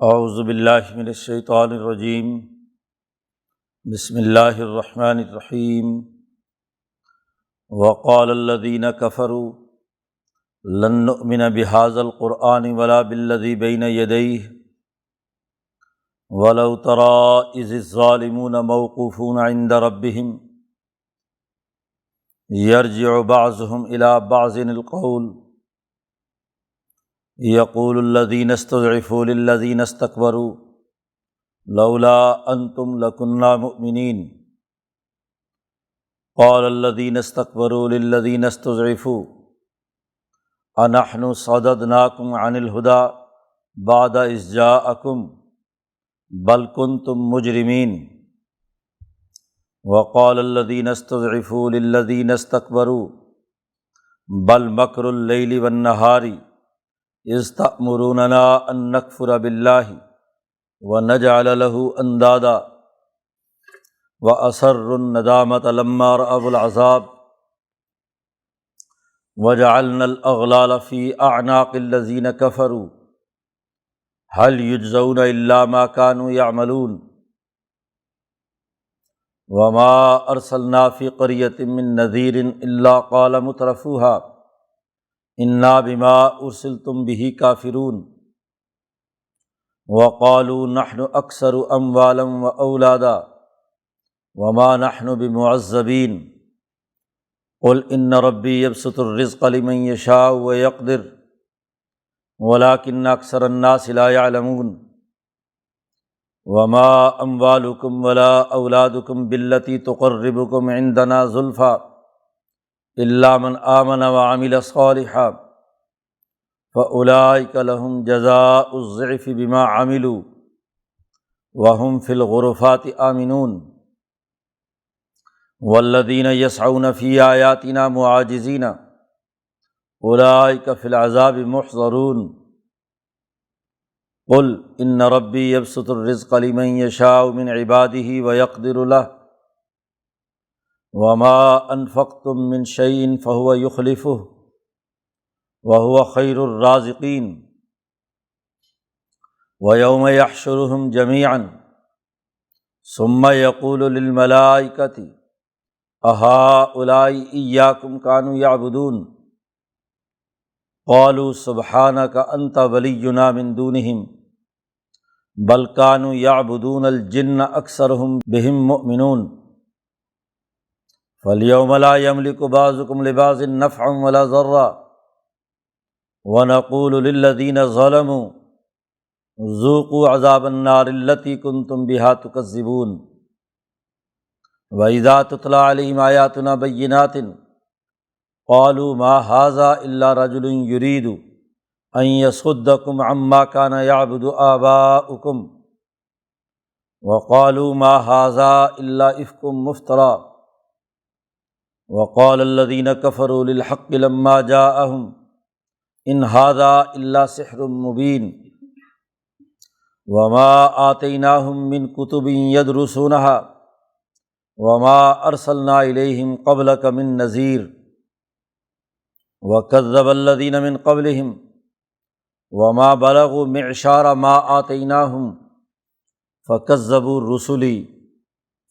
اعوذ باللہ من الشیطان الرجیم، بسم اللہ الرحمن الرحیم۔ وقال الذین کفروا لن نؤمن بہذا القرآن ولا بالذی بین یدیہ ولو تری اذ الظالمون موقوفون عند ربہم یرجع بعضهم الی بعض القول یقول الذین استضعفوا للذین استکبروا لولا انتم لکنا مؤمنین قال الذین استکبروا للذین استضعفوا انحن صددناکم عن الہدی بعد اذ جاءکم بل کنتم مجرمین وقال الذین استضعفوا للذین استکبروا بل مکر اللیل والنہار اذ تأمروننا ان نکفر باللہ ونجعل له اندادا واسروا الندامۃ لما رأوا العذاب وجعلنا الاغلال فی اعناق الذین کفروا هل یجزون الا ما كانوا يعملون وما ارسلنا فی قریۃ من نذیر الا قال مترفوها انا بما ارسلتم به کافرون وقالوا نحن اکثر اموالا واولادا وما نحن بمعذبین قل ان ربی یبسط الرزق لمن یشاء ویقدر ولکن اکثر الناس لا یعلمون وما اموالکم ولا اولادکم بالتی تقربکم عندنا زلفی الا من آمن وعمل صالحا فاولئک لهم جزاء الضعف بما عملوا وهم في الغرفات آمنون والذین یسعون فی آیاتنا معاجزین اولئک فی العذاب محضرون قل ان ربی یبسط الرزق لمن یشاء من عباده ویقدر له وما انفقتم من شیء فهو یخلفه وهو خیر الرازقین ویوم یحشرهم جمیعا ثم یقول للملائکۃ اہؤلاء ایاکم کانوا یعبدون قالوا سبحانک انت ولینا من دونہم بل کانوا یعبدون الجن اکثرهم بهم مؤمنون فَالْيَوْمَ لَا يَمْلِكُ بَعْضُكُمْ لِبَعْضٍ نَفْعًا وَلَا ضَرًّا وَنَقُولُ لِلَّذِينَ ظَلَمُوا ذُوقُوا عَذَابَ النَّارِ الَّتِي كُنْتُمْ بِهَا تُكَذِّبُونَ وَإِذَا تُتْلَىٰ عَلَيْهِمْ آيَاتُنَا بَيِّنَاتٍ قَالُوا مَا هَٰذَا إِلَّا رَجُلٌ يُرِيدُ أَن يَصُدَّكُمْ عَمَّا كَانَ يَعْبُدُ آبَاؤُكُمْ وَقَالُوا مَا هَٰذَا إِلَّا إِفْكٌ مُفْتَرًى وقال الذین کفروا للحق لما جاءهم ان ھذا الا سحر مبین وما آتیناہم من کتب یدرسونها وما ارسلنا الیہم قبلک من نذیر وکذب الذین من قبلہم وما بلغوا معشار ما آتیناہم فکذبوا رسلی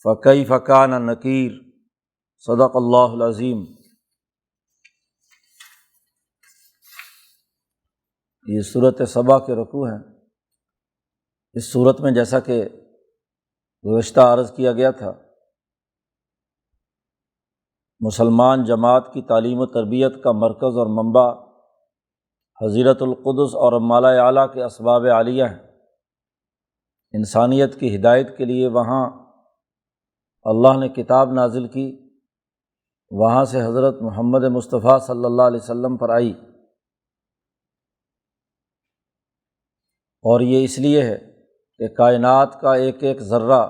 فکیف کان نکیر۔ صدق اللہ العظیم۔ یہ سورۃ سبا کے رکوع ہیں۔ اس سورت میں جیسا کہ گزشتہ عرض کیا گیا تھا، مسلمان جماعت کی تعلیم و تربیت کا مرکز اور منبع حضیرت القدس اور مالا اعلیٰ کے اسباب عالیہ ہیں۔ انسانیت کی ہدایت کے لیے وہاں اللہ نے کتاب نازل کی، وہاں سے حضرت محمد مصطفیٰ صلی اللہ علیہ وسلم پر آئی، اور یہ اس لیے ہے کہ کائنات کا ایک ایک ذرہ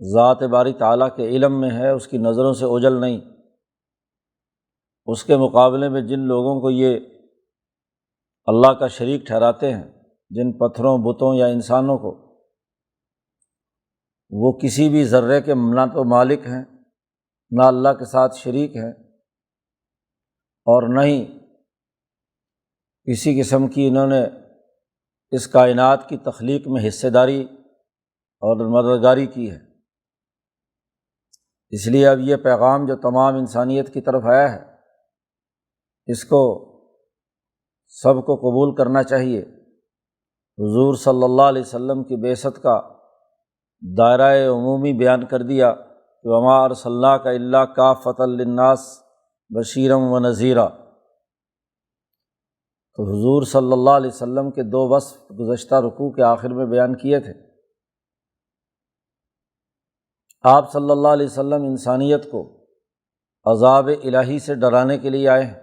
ذات باری تعالیٰ کے علم میں ہے، اس کی نظروں سے اوجھل نہیں۔ اس کے مقابلے میں جن لوگوں کو یہ اللہ کا شریک ٹھہراتے ہیں، جن پتھروں، بتوں یا انسانوں کو، وہ کسی بھی ذرے کے نہ تو مالک ہیں، نہ اللہ کے ساتھ شریک ہیں، اور نہ ہی کسی قسم کی انہوں نے اس کائنات کی تخلیق میں حصہ داری اور مددگاری کی ہے۔ اس لیے اب یہ پیغام جو تمام انسانیت کی طرف آیا ہے، اس کو سب کو قبول کرنا چاہیے۔ حضور صلی اللہ علیہ وسلم کی بعثت کا دائرہ عمومی بیان کر دیا کہ وما ارسلناک الا کافۃ للناس بشیرا ونذیرا۔ تو حضور صلی اللہ علیہ وسلم کے دو وصف گزشتہ رکوع کے آخر میں بیان کیے تھے۔ آپ صلی اللہ علیہ وسلم انسانیت کو عذاب الہی سے ڈرانے کے لیے آئے ہیں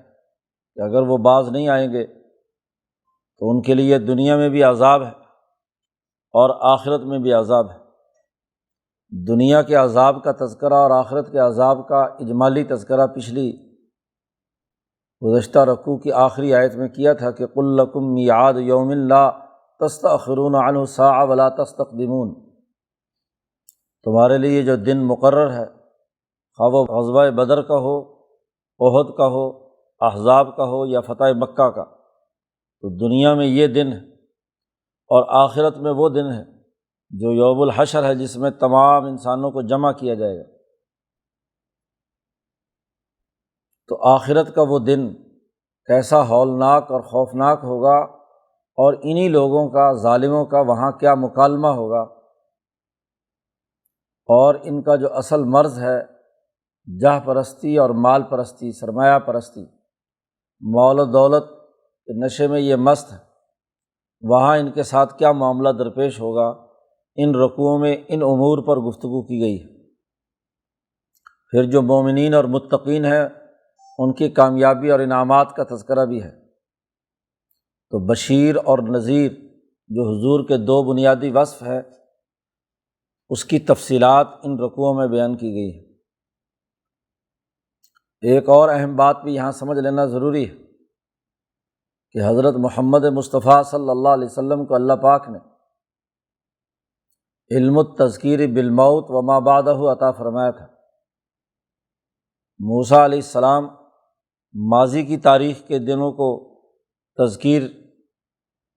کہ اگر وہ باز نہیں آئیں گے تو ان کے لیے دنیا میں بھی عذاب ہے اور آخرت میں بھی عذاب ہے۔ دنیا کے عذاب کا تذکرہ اور آخرت کے عذاب کا اجمالی تذکرہ پچھلی گزشتہ رکوع کی آخری آیت میں کیا تھا کہ قل لکم میعاد یوم لا تستأخرون عنہ ساعۃ ولا تستقدمون۔ تمہارے لیے جو دن مقرر ہے، خواہ وہ غزوہ بدر کا ہو، احد کا ہو، احزاب کا ہو یا فتح مکہ کا، تو دنیا میں یہ دن ہے اور آخرت میں وہ دن ہے جو یوم الحشر ہے، جس میں تمام انسانوں کو جمع کیا جائے گا۔ تو آخرت کا وہ دن کیسا ہولناک اور خوفناک ہوگا، اور انہی لوگوں کا، ظالموں کا وہاں کیا مکالمہ ہوگا، اور ان کا جو اصل مرض ہے جاہ پرستی اور مال پرستی، سرمایہ پرستی، مال و دولت کے نشے میں یہ مست ہے، وہاں ان کے ساتھ کیا معاملہ درپیش ہوگا، ان رکوعوں میں ان امور پر گفتگو کی گئی ہے۔ پھر جو مومنین اور متقین ہیں ان کی کامیابی اور انعامات کا تذکرہ بھی ہے۔ تو بشیر اور نذیر جو حضور کے دو بنیادی وصف ہیں، اس کی تفصیلات ان رکوعوں میں بیان کی گئی ہے۔ ایک اور اہم بات بھی یہاں سمجھ لینا ضروری ہے کہ حضرت محمد مصطفیٰ صلی اللہ علیہ وسلم کو اللہ پاک نے علم التذکیر بالموت وما بعدہ عطا فرمایا تھا۔ موسیٰ علیہ السلام ماضی کی تاریخ کے دنوں کو تذکیر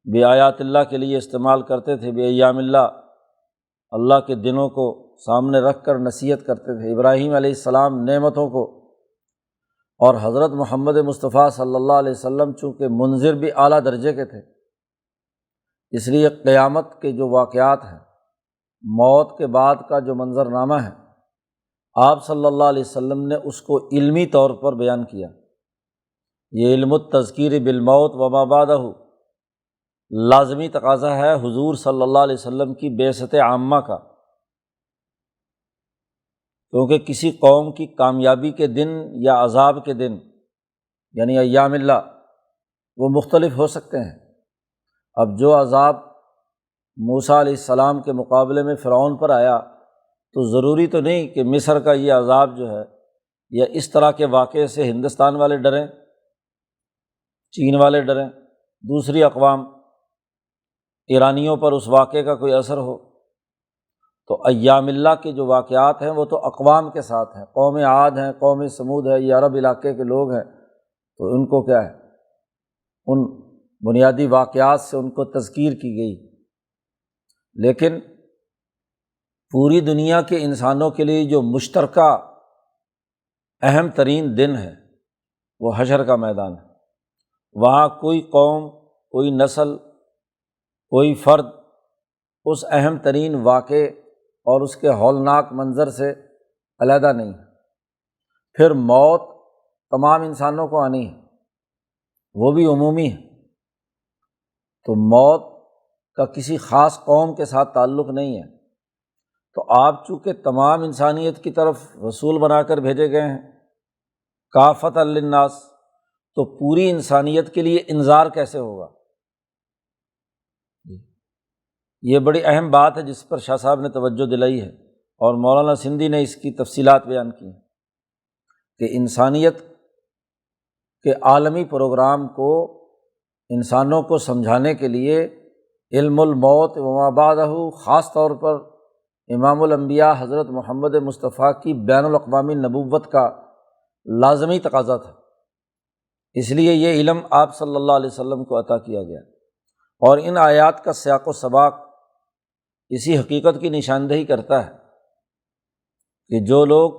بآیات اللہ کے لیے استعمال کرتے تھے، بایام اللہ، اللہ کے دنوں کو سامنے رکھ کر نصیحت کرتے تھے۔ ابراہیم علیہ السلام نعمتوں کو، اور حضرت محمد مصطفیٰ صلی اللہ علیہ وسلم چونکہ منذر بھی اعلیٰ درجے کے تھے، اس لیے قیامت کے جو واقعات ہیں، موت کے بعد کا جو منظرنامہ ہے، آپ صلی اللہ علیہ وسلم نے اس کو علمی طور پر بیان کیا۔ یہ علم التذکیر بالموت وما بعدہ لازمی تقاضا ہے حضور صلی اللہ علیہ وسلم کی بعثت عامہ کا، کیونکہ کسی قوم کی کامیابی کے دن یا عذاب کے دن، یعنی ایام اللہ، وہ مختلف ہو سکتے ہیں۔ اب جو عذاب موسیٰ علیہ السلام کے مقابلے میں فرعون پر آیا، تو ضروری تو نہیں کہ مصر کا یہ عذاب جو ہے یا اس طرح کے واقعے سے ہندوستان والے ڈریں، چین والے ڈریں، دوسری اقوام، ایرانیوں پر اس واقعے کا کوئی اثر ہو۔ تو ایام اللہ کے جو واقعات ہیں وہ تو اقوام کے ساتھ ہیں، قوم عاد ہیں، قوم سمود ہے، یہ عرب علاقے کے لوگ ہیں، تو ان کو کیا ہے، ان بنیادی واقعات سے ان کو تذکیر کی گئی۔ لیکن پوری دنیا کے انسانوں کے لیے جو مشترکہ اہم ترین دن ہے وہ حشر کا میدان ہے۔ وہاں کوئی قوم، کوئی نسل، کوئی فرد اس اہم ترین واقعے اور اس کے ہولناک منظر سے علیحدہ نہیں ہے۔ پھر موت تمام انسانوں کو آنی ہے، وہ بھی عمومی ہے۔ تو موت کا کسی خاص قوم کے ساتھ تعلق نہیں ہے۔ تو آپ چونکہ تمام انسانیت کی طرف رسول بنا کر بھیجے گئے ہیں، کافۃ للناس، تو پوری انسانیت کے لیے انذار کیسے ہوگا؟ یہ بڑی اہم بات ہے جس پر شاہ صاحب نے توجہ دلائی ہے، اور مولانا سندھی نے اس کی تفصیلات بیان کی ہیں کہ انسانیت کے عالمی پروگرام کو انسانوں کو سمجھانے کے لیے علم الموت وما بعدہ خاص طور پر امام الانبیاء حضرت محمد مصطفیٰ کی بین الاقوامی نبوت کا لازمی تقاضا تھا۔ اس لیے یہ علم آپ صلی اللہ علیہ وسلم کو عطا کیا گیا۔ اور ان آیات کا سیاق و سباق اسی حقیقت کی نشاندہی کرتا ہے کہ جو لوگ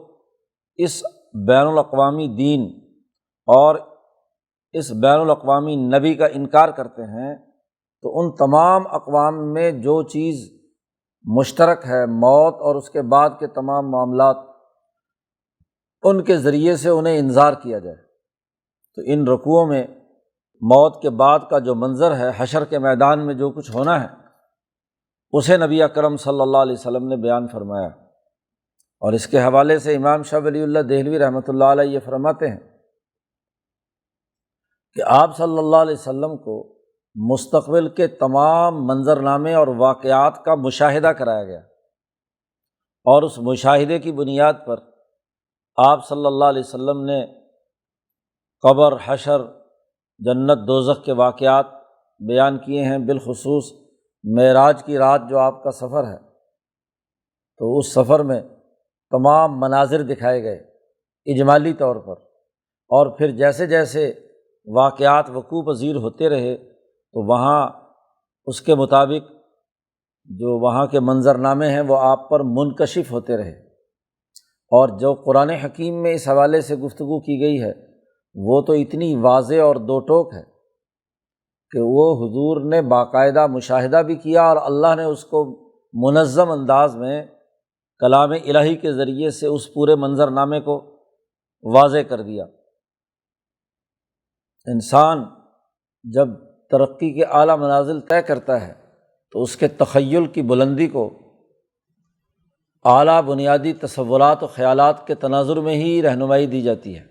اس بین الاقوامی دین اور اس بین الاقوامی نبی کا انکار کرتے ہیں تو ان تمام اقوام میں جو چیز مشترک ہے، موت اور اس کے بعد کے تمام معاملات، ان کے ذریعے سے انہیں انذار کیا جائے۔ تو ان رکوعوں میں موت کے بعد کا جو منظر ہے، حشر کے میدان میں جو کچھ ہونا ہے، اسے نبی اکرم صلی اللہ علیہ وسلم نے بیان فرمایا۔ اور اس کے حوالے سے امام شاہ ولی اللہ دہلوی رحمۃ اللہ علیہ یہ فرماتے ہیں کہ آپ صلی اللہ علیہ وسلم کو مستقبل کے تمام منظرنامے اور واقعات کا مشاہدہ کرایا گیا، اور اس مشاہدے کی بنیاد پر آپ صلی اللہ علیہ وسلم نے قبر، حشر، جنت دوزخ کے واقعات بیان کیے ہیں۔ بالخصوص معراج کی رات جو آپ کا سفر ہے، تو اس سفر میں تمام مناظر دکھائے گئے اجمالی طور پر، اور پھر جیسے جیسے واقعات وقوع پذیر ہوتے رہے تو وہاں اس کے مطابق جو وہاں کے منظرنامے ہیں وہ آپ پر منکشف ہوتے رہے۔ اور جو قرآن حکیم میں اس حوالے سے گفتگو کی گئی ہے وہ تو اتنی واضح اور دو ٹوک ہے کہ وہ حضور نے باقاعدہ مشاہدہ بھی کیا، اور اللہ نے اس کو منظم انداز میں کلام الہی کے ذریعے سے اس پورے منظرنامے کو واضح کر دیا۔ انسان جب ترقی کے اعلیٰ منازل طے کرتا ہے تو اس کے تخیل کی بلندی کو اعلیٰ بنیادی تصورات و خیالات کے تناظر میں ہی رہنمائی دی جاتی ہے۔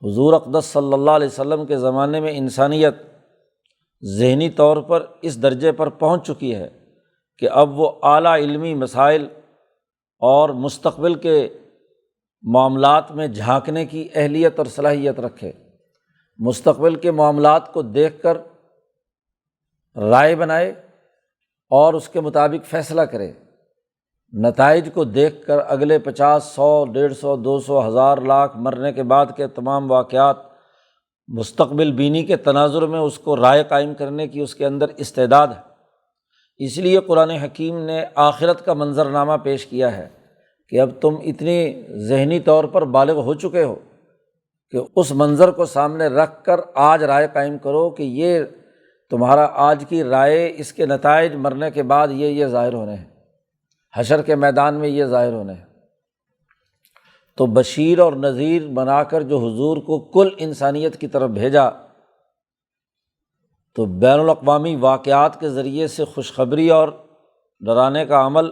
حضور اقدس صلی اللہ علیہ وسلم کے زمانے میں انسانیت ذہنی طور پر اس درجے پر پہنچ چکی ہے کہ اب وہ اعلیٰ علمی مسائل اور مستقبل کے معاملات میں جھانکنے کی اہلیت اور صلاحیت رکھے، مستقبل کے معاملات کو دیکھ کر رائے بنائے اور اس کے مطابق فیصلہ کرے، نتائج کو دیکھ کر اگلے 50، 100، 150، 200، 1000 لاکھ مرنے کے بعد کے تمام واقعات مستقبل بینی کے تناظر میں اس کو رائے قائم کرنے کی اس کے اندر استعداد ہے۔ اس لیے قرآن حکیم نے آخرت کا منظرنامہ پیش کیا ہے کہ اب تم اتنی ذہنی طور پر بالغ ہو چکے ہو کہ اس منظر کو سامنے رکھ کر آج رائے قائم کرو کہ یہ تمہارا آج کی رائے، اس کے نتائج مرنے کے بعد یہ ظاہر ہونے ہیں، حشر کے میدان میں یہ ظاہر ہونے ہیں۔ تو بشیر اور نذیر بنا کر جو حضور کو کل انسانیت کی طرف بھیجا، تو بین الاقوامی واقعات کے ذریعے سے خوشخبری اور ڈرانے کا عمل،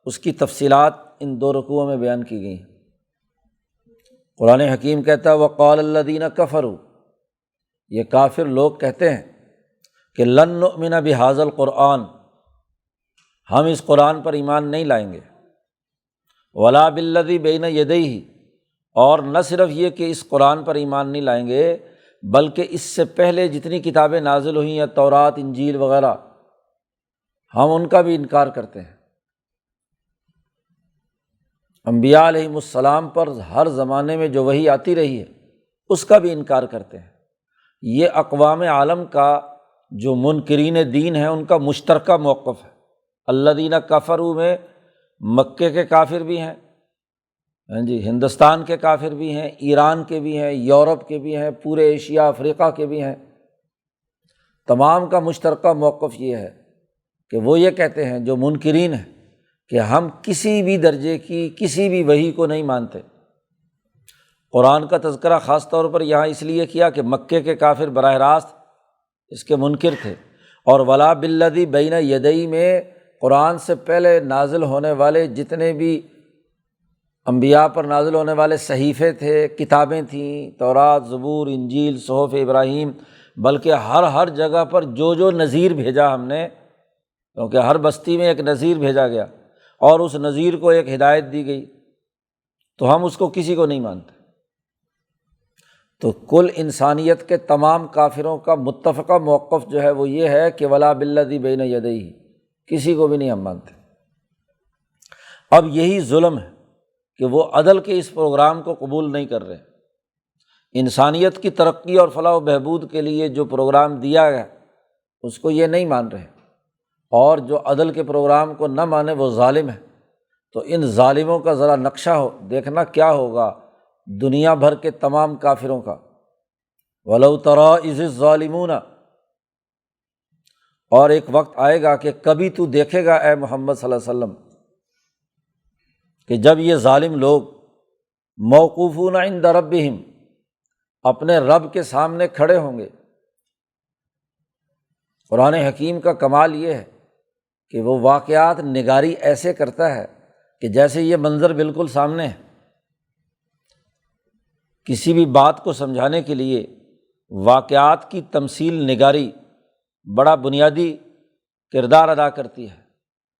اس کی تفصیلات ان 2 رکوعوں میں بیان کی گئی ہیں۔ قرآن حکیم کہتا ہے وَقَالَ الَّذِينَ كَفَرُوا، یہ کافر لوگ کہتے ہیں کہ لن نؤمن بہذا القرآن، ہم اس قرآن پر ایمان نہیں لائیں گے، ولا بالذی بین یدیہ، اور نہ صرف یہ کہ اس قرآن پر ایمان نہیں لائیں گے بلکہ اس سے پہلے جتنی کتابیں نازل ہوئی ہیں، تورات، انجیل وغیرہ، ہم ان کا بھی انکار کرتے ہیں۔ انبیاء علیہم السلام پر ہر زمانے میں جو وحی آتی رہی ہے اس کا بھی انکار کرتے ہیں۔ یہ اقوام عالم کا جو منکرین دین ہیں ان کا مشترکہ موقف ہے۔ الذین کفروا میں مکے کے کافر بھی ہیں، ہندوستان کے کافر بھی ہیں، ایران کے بھی ہیں، یورپ کے بھی ہیں، پورے ایشیا افریقہ کے بھی ہیں۔ تمام کا مشترکہ موقف یہ ہے کہ وہ یہ کہتے ہیں جو منکرین ہیں کہ ہم کسی بھی درجے کی کسی بھی وحی کو نہیں مانتے۔ قرآن کا تذکرہ خاص طور پر یہاں اس لیے کیا کہ مکے کے کافر براہ راست اس کے منکر تھے، اور ولا بالذی بین یدیہ میں قرآن سے پہلے نازل ہونے والے جتنے بھی انبیاء پر نازل ہونے والے صحیفے تھے، کتابیں تھیں، تورات، زبور، انجیل، صحف ابراہیم، بلکہ ہر جگہ پر جو نذیر بھیجا ہم نے، کیونکہ ہر بستی میں ایک نذیر بھیجا گیا اور اس نذیر کو ایک ہدایت دی گئی، تو ہم اس کو کسی کو نہیں مانتے۔ تو کل انسانیت کے تمام کافروں کا متفقہ موقف جو ہے وہ یہ ہے کہ ولا بالذی بین یدیہ، کسی کو بھی نہیں ہم مانتے۔ اب یہی ظلم ہے کہ وہ عدل کے اس پروگرام کو قبول نہیں کر رہے۔ انسانیت کی ترقی اور فلاح و بہبود کے لیے جو پروگرام دیا گیا اس کو یہ نہیں مان رہے، اور جو عدل کے پروگرام کو نہ مانے وہ ظالم ہے۔ تو ان ظالموں کا ذرا نقشہ دیکھنا کیا ہوگا دنیا بھر کے تمام کافروں کا۔ وَلَوْ تَرَىٰ إِذِ الظَّالِمُونَ، اور ایک وقت آئے گا کہ کبھی تو دیکھے گا اے محمد صلی اللہ علیہ وسلم کہ جب یہ ظالم لوگ موقوفون عند ربہم، اپنے رب کے سامنے کھڑے ہوں گے۔ قرآن حکیم کا کمال یہ ہے کہ وہ واقعات نگاری ایسے کرتا ہے کہ جیسے یہ منظر بالکل سامنے ہے۔ کسی بھی بات کو سمجھانے کے لیے واقعات کی تمثیل نگاری بڑا بنیادی کردار ادا کرتی ہے۔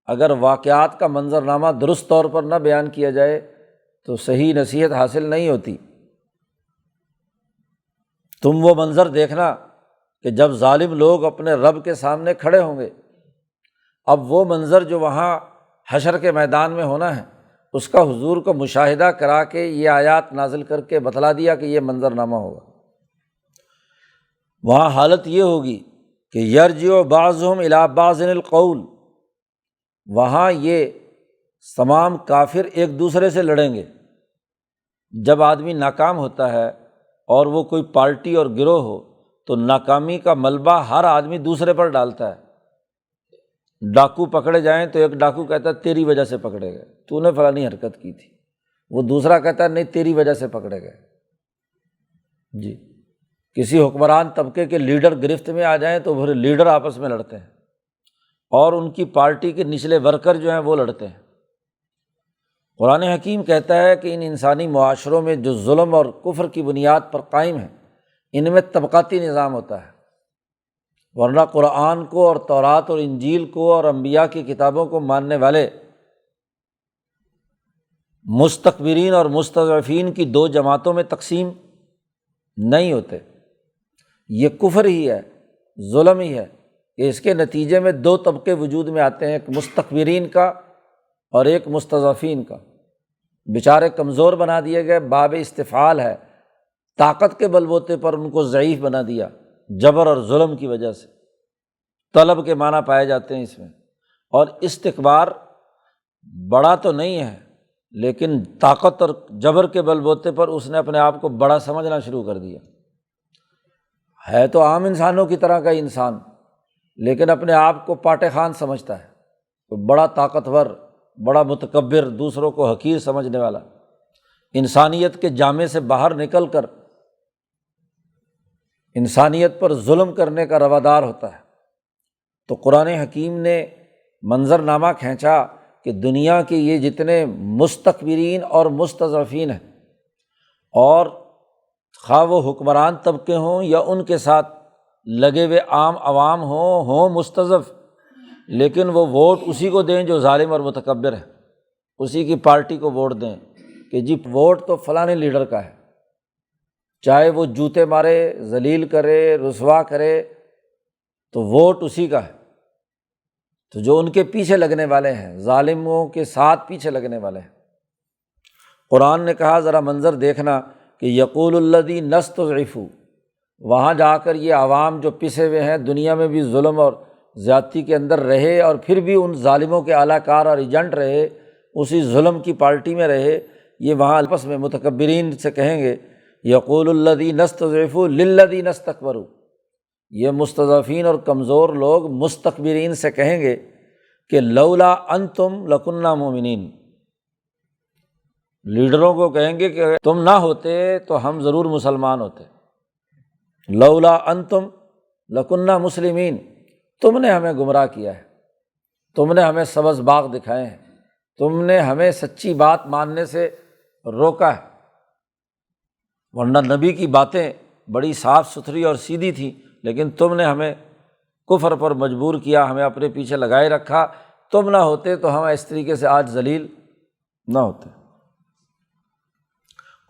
اگر واقعات کا منظرنامہ درست طور پر نہ بیان کیا جائے تو صحیح نصیحت حاصل نہیں ہوتی۔ تم وہ منظر دیکھنا کہ جب ظالم لوگ اپنے رب کے سامنے کھڑے ہوں گے، اب وہ منظر جو وہاں حشر کے میدان میں ہونا ہے اس کا حضور کو مشاہدہ کرا کے یہ آیات نازل کر کے بتلا دیا کہ یہ منظرنامہ ہوگا۔ وہاں حالت یہ ہوگی کہ یرجع بعضهم الی بعض القول، وہاں یہ تمام کافر ایک دوسرے سے لڑیں گے۔ جب آدمی ناکام ہوتا ہے اور وہ کوئی پارٹی اور گروہ ہو تو ناکامی کا ملبہ ہر آدمی دوسرے پر ڈالتا ہے۔ ڈاکو پکڑے جائیں تو ایک ڈاکو کہتا ہے تیری وجہ سے پکڑے گئے، تو نے فلانی حرکت کی تھی، وہ دوسرا کہتا ہے نہیں تیری وجہ سے پکڑے گئے۔ جی، کسی حکمران طبقے کے لیڈر گرفت میں آ جائیں تو پھر لیڈر آپس میں لڑتے ہیں، اور ان کی پارٹی کے نچلے ورکر جو ہیں وہ لڑتے ہیں۔ قرآن حکیم کہتا ہے کہ ان انسانی معاشروں میں جو ظلم اور کفر کی بنیاد پر قائم ہیں ان میں طبقاتی نظام ہوتا ہے، ورنہ قرآن کو اور تورات اور انجیل کو اور انبیاء کی کتابوں کو ماننے والے مستکبرین اور مستضعفین کی دو جماعتوں میں تقسیم نہیں ہوتے۔ یہ کفر ہی ہے، ظلم ہی ہے کہ اس کے نتیجے میں دو طبقے وجود میں آتے ہیں، ایک مستکبرین کا اور ایک مستضعفین کا۔ بیچارے کمزور بنا دیے گئے، باب استفعال ہے، طاقت کے بل بوتے پر ان کو ضعیف بنا دیا، جبر اور ظلم کی وجہ سے۔ طلب کے معنی پائے جاتے ہیں اس میں، اور استکبار بڑا تو نہیں ہے لیکن طاقت اور جبر کے بل بوتے پر اس نے اپنے آپ کو بڑا سمجھنا شروع کر دیا۔ ہے تو عام انسانوں کی طرح کا انسان، لیکن اپنے آپ کو پاٹے خان سمجھتا ہے، تو بڑا طاقتور، بڑا متکبر، دوسروں کو حقیر سمجھنے والا، انسانیت کے جامے سے باہر نکل کر انسانیت پر ظلم کرنے کا روادار ہوتا ہے۔ تو قرآن حکیم نے منظرنامہ کھینچا کہ دنیا کے یہ جتنے مستکبرین اور مستضعفین ہیں، اور خواہ وہ حکمران طبقے ہوں یا ان کے ساتھ لگے ہوئے عام عوام ہوں مستضعف، لیکن وہ ووٹ اسی کو دیں جو ظالم اور متکبر ہے، اسی کی پارٹی کو ووٹ دیں کہ جی ووٹ تو فلاں لیڈر کا ہے، چاہے وہ جوتے مارے، ذلیل کرے، رسوا کرے، تو ووٹ اسی کا ہے۔ تو جو ان کے پیچھے لگنے والے ہیں، ظالموں کے ساتھ پیچھے لگنے والے ہیں، قرآن نے کہا ذرا منظر دیکھنا کہ یقول الذین استضعفوا، وہاں جا کر یہ عوام جو پسے ہوئے ہیں، دنیا میں بھی ظلم اور زیادتی کے اندر رہے اور پھر بھی ان ظالموں کے اعلیٰ کار اور ایجنٹ رہے، اسی ظلم کی پارٹی میں رہے، یہ وہاں آپس میں متکبرین سے کہیں گے یقول الذین استضعفوا للذین استکبروا، یہ مستضعفین اور کمزور لوگ مستکبرین سے کہیں گے کہ لولا انتم لکنا مومنین، لیڈروں کو کہیں گے کہ تم نہ ہوتے تو ہم ضرور مسلمان ہوتے، لولا انتم لکنا مسلمین، تم نے ہمیں گمراہ کیا ہے، تم نے ہمیں سبز باغ دکھائے ہیں، تم نے ہمیں سچی بات ماننے سے روکا ہے، ورنہ نبی کی باتیں بڑی صاف ستھری اور سیدھی تھیں، لیکن تم نے ہمیں کفر پر مجبور کیا، ہمیں اپنے پیچھے لگائے رکھا، تم نہ ہوتے تو ہم اس طریقے سے آج ذلیل نہ ہوتے۔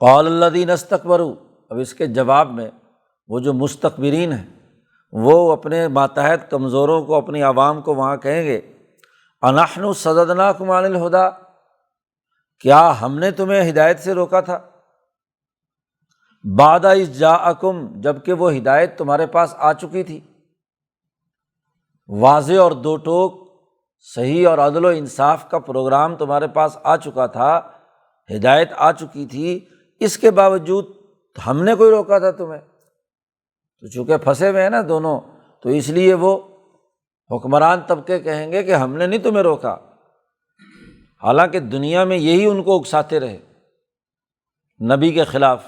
قال الذین استکبروا، اب اس کے جواب میں وہ جو مستکبرین ہیں وہ اپنے ماتحت کمزوروں کو، اپنی عوام کو وہاں کہیں گے انحن صددناکم عن الہدی، کیا ہم نے تمہیں ہدایت سے روکا تھا؟ بعد اذ جاءکم، جب کہ وہ ہدایت تمہارے پاس آ چکی تھی۔ واضح اور دو ٹوک صحیح اور عدل و انصاف کا پروگرام تمہارے پاس آ چکا تھا، ہدایت آ چکی تھی، اس کے باوجود ہم نے کوئی روکا تھا تمہیں؟ تو چونکہ پھنسے ہوئے ہیں نا دونوں، تو اس لیے وہ حکمران طبقے کہیں گے کہ ہم نے نہیں تمہیں روکا، حالانکہ دنیا میں یہی ان کو اکساتے رہے، نبی کے خلاف،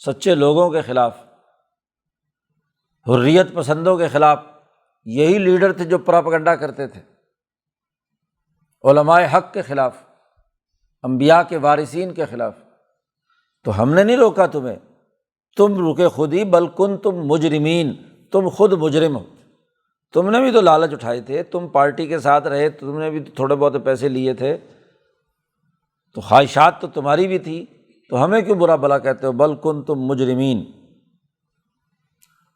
سچے لوگوں کے خلاف، حریت پسندوں کے خلاف، یہی لیڈر تھے جو پراپیگنڈا کرتے تھے، علماء حق کے خلاف، انبیاء کے وارثین کے خلاف۔ تو ہم نے نہیں روکا تمہیں، تم رکے خود ہی، بل کنتم مجرمین، تم خود مجرم ہو، تم نے بھی تو لالچ اٹھائے تھے، تم پارٹی کے ساتھ رہے، تم نے بھی تھوڑے بہت پیسے لیے تھے، تو خواہشات تو تمہاری بھی تھی، تو ہمیں کیوں برا بھلا کہتے ہو؟ بل کنتم مجرمین۔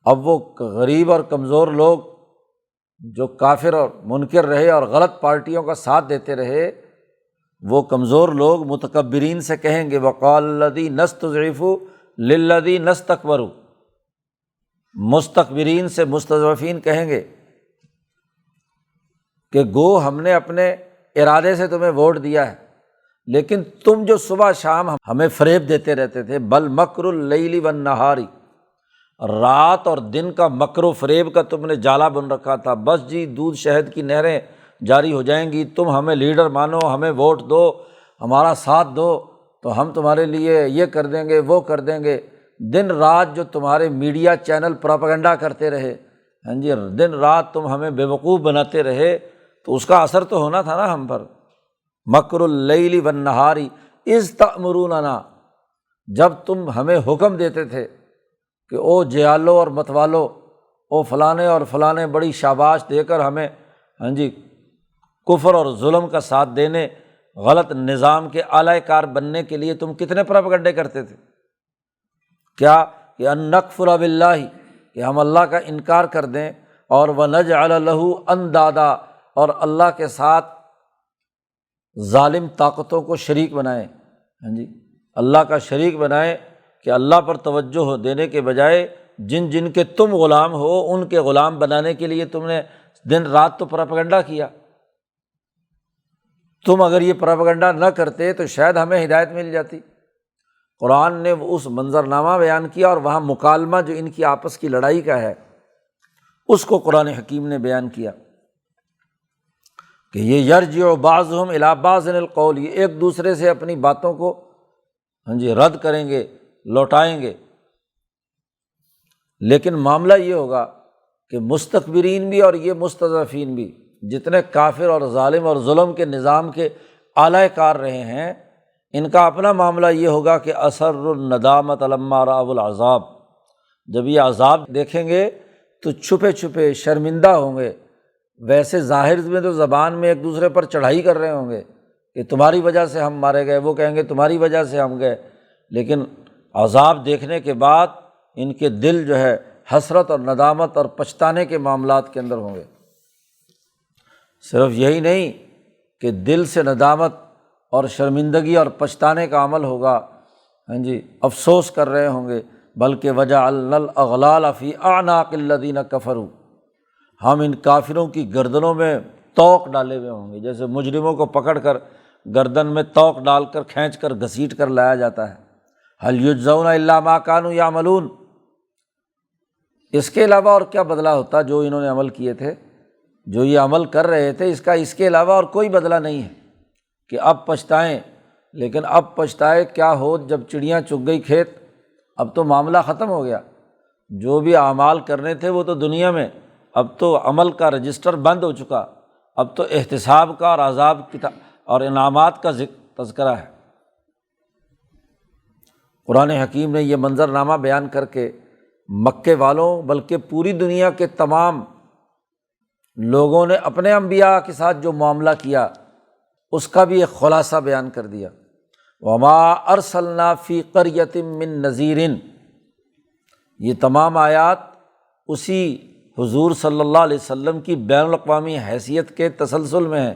اب وہ غریب اور کمزور لوگ جو کافر اور منکر رہے اور غلط پارٹیوں کا ساتھ دیتے رہے، وہ کمزور لوگ متکبرین سے کہیں گے وقال الذین استضعفوا للذین استکبروا، مستکبرین سے مستضعفین کہیں گے کہ گو ہم نے اپنے ارادے سے تمہیں ووٹ دیا ہے، لیکن تم جو صبح شام ہمیں فریب دیتے رہتے تھے، بل مکر اللیل والنہار، رات اور دن کا مکر و فریب کا تم نے جالا بن رکھا تھا، بس جی دودھ شہد کی نہریں جاری ہو جائیں گی، تم ہمیں لیڈر مانو، ہمیں ووٹ دو، ہمارا ساتھ دو تو ہم تمہارے لیے یہ کر دیں گے، وہ کر دیں گے۔ دن رات جو تمہارے میڈیا چینل پروپیگنڈا کرتے رہے، ہاں جی، دن رات تم ہمیں بیوقوف بناتے رہے، تو اس کا اثر تو ہونا تھا نا ہم پر۔ مکر اللیل والنہار اذ تأمروننا، جب تم ہمیں حکم دیتے تھے کہ او جیالو اور متوالو، او فلانے اور فلانے، بڑی شاباش دے کر ہمیں، ہاں جی، کفر اور ظلم کا ساتھ دینے، غلط نظام کے اعلی کار بننے کے لیے تم کتنے پروپیگنڈے کرتے تھے؟ کیا کہ ان نکفر باللہ، کہ ہم اللہ کا انکار کر دیں، اور ونجعل لہ اندادا، اور اللہ کے ساتھ ظالم طاقتوں کو شریک بنائیں، ہاں جی، اللہ کا شریک بنائیں، کہ اللہ پر توجہ دینے کے بجائے جن جن کے تم غلام ہو ان کے غلام بنانے کے لیے تم نے دن رات تو پروپیگنڈا کیا۔ تم اگر یہ پروپیگنڈا نہ کرتے تو شاید ہمیں ہدایت مل جاتی۔ قرآن نے اس منظرنامہ بیان کیا، اور وہاں مکالمہ جو ان کی آپس کی لڑائی کا ہے اس کو قرآن حکیم نے بیان کیا کہ یہ یرجع بعضهم الی بعض القول، یہ ایک دوسرے سے اپنی باتوں کو، ہاں جی، رد کریں گے، لوٹائیں گے، لیکن معاملہ یہ ہوگا کہ مستکبرین بھی اور یہ مستضعفین بھی، جتنے کافر اور ظالم اور ظلم کے نظام کے اعلی کار رہے ہیں، ان کا اپنا معاملہ یہ ہوگا کہ اثر الندامۃ لما رأوا العذاب، جب یہ عذاب دیکھیں گے تو چھپے چھپے شرمندہ ہوں گے۔ ویسے ظاہر میں تو زبان میں ایک دوسرے پر چڑھائی کر رہے ہوں گے کہ تمہاری وجہ سے ہم مارے گئے، وہ کہیں گے تمہاری وجہ سے ہم گئے، لیکن عذاب دیکھنے کے بعد ان کے دل جو ہے حسرت اور ندامت اور پچھتانے کے معاملات کے اندر ہوں گے۔ صرف یہی نہیں کہ دل سے ندامت اور شرمندگی اور پچھتانے کا عمل ہوگا، ہاں جی، افسوس کر رہے ہوں گے، بلکہ وجعلنا الاغلال فی اعناق الذین کفروا، ہم ان کافروں کی گردنوں میں طوق ڈالے ہوئے ہوں گے، جیسے مجرموں کو پکڑ کر گردن میں طوق ڈال کر کھینچ کر گھسیٹ کر لایا جاتا ہے۔ هل یجزون الا ما كانوا یعملون، اس کے علاوہ اور کیا بدلہ ہوتا جو انہوں نے عمل کیے تھے، جو یہ عمل کر رہے تھے، اس کے علاوہ اور کوئی بدلہ نہیں ہے کہ اب پچھتائیں۔ لیکن اب پچھتائے کیا ہو جب چڑیاں چگ گئی کھیت، اب تو معاملہ ختم ہو گیا، جو بھی اعمال کرنے تھے وہ تو دنیا میں، اب تو عمل کا رجسٹر بند ہو چکا، اب تو احتساب کا اور عذاب اور انعامات کا تذکرہ ہے۔ قرآن حکیم نے یہ منظرنامہ بیان کر کے مکے والوں بلکہ پوری دنیا کے تمام لوگوں نے اپنے انبیاء کے ساتھ جو معاملہ کیا اس کا بھی ایک خلاصہ بیان کر دیا۔ وما ارسلنا فی قریۃ من نذیر، یہ تمام آیات اسی حضور صلی اللہ علیہ وسلم کی بین الاقوامی حیثیت کے تسلسل میں ہیں،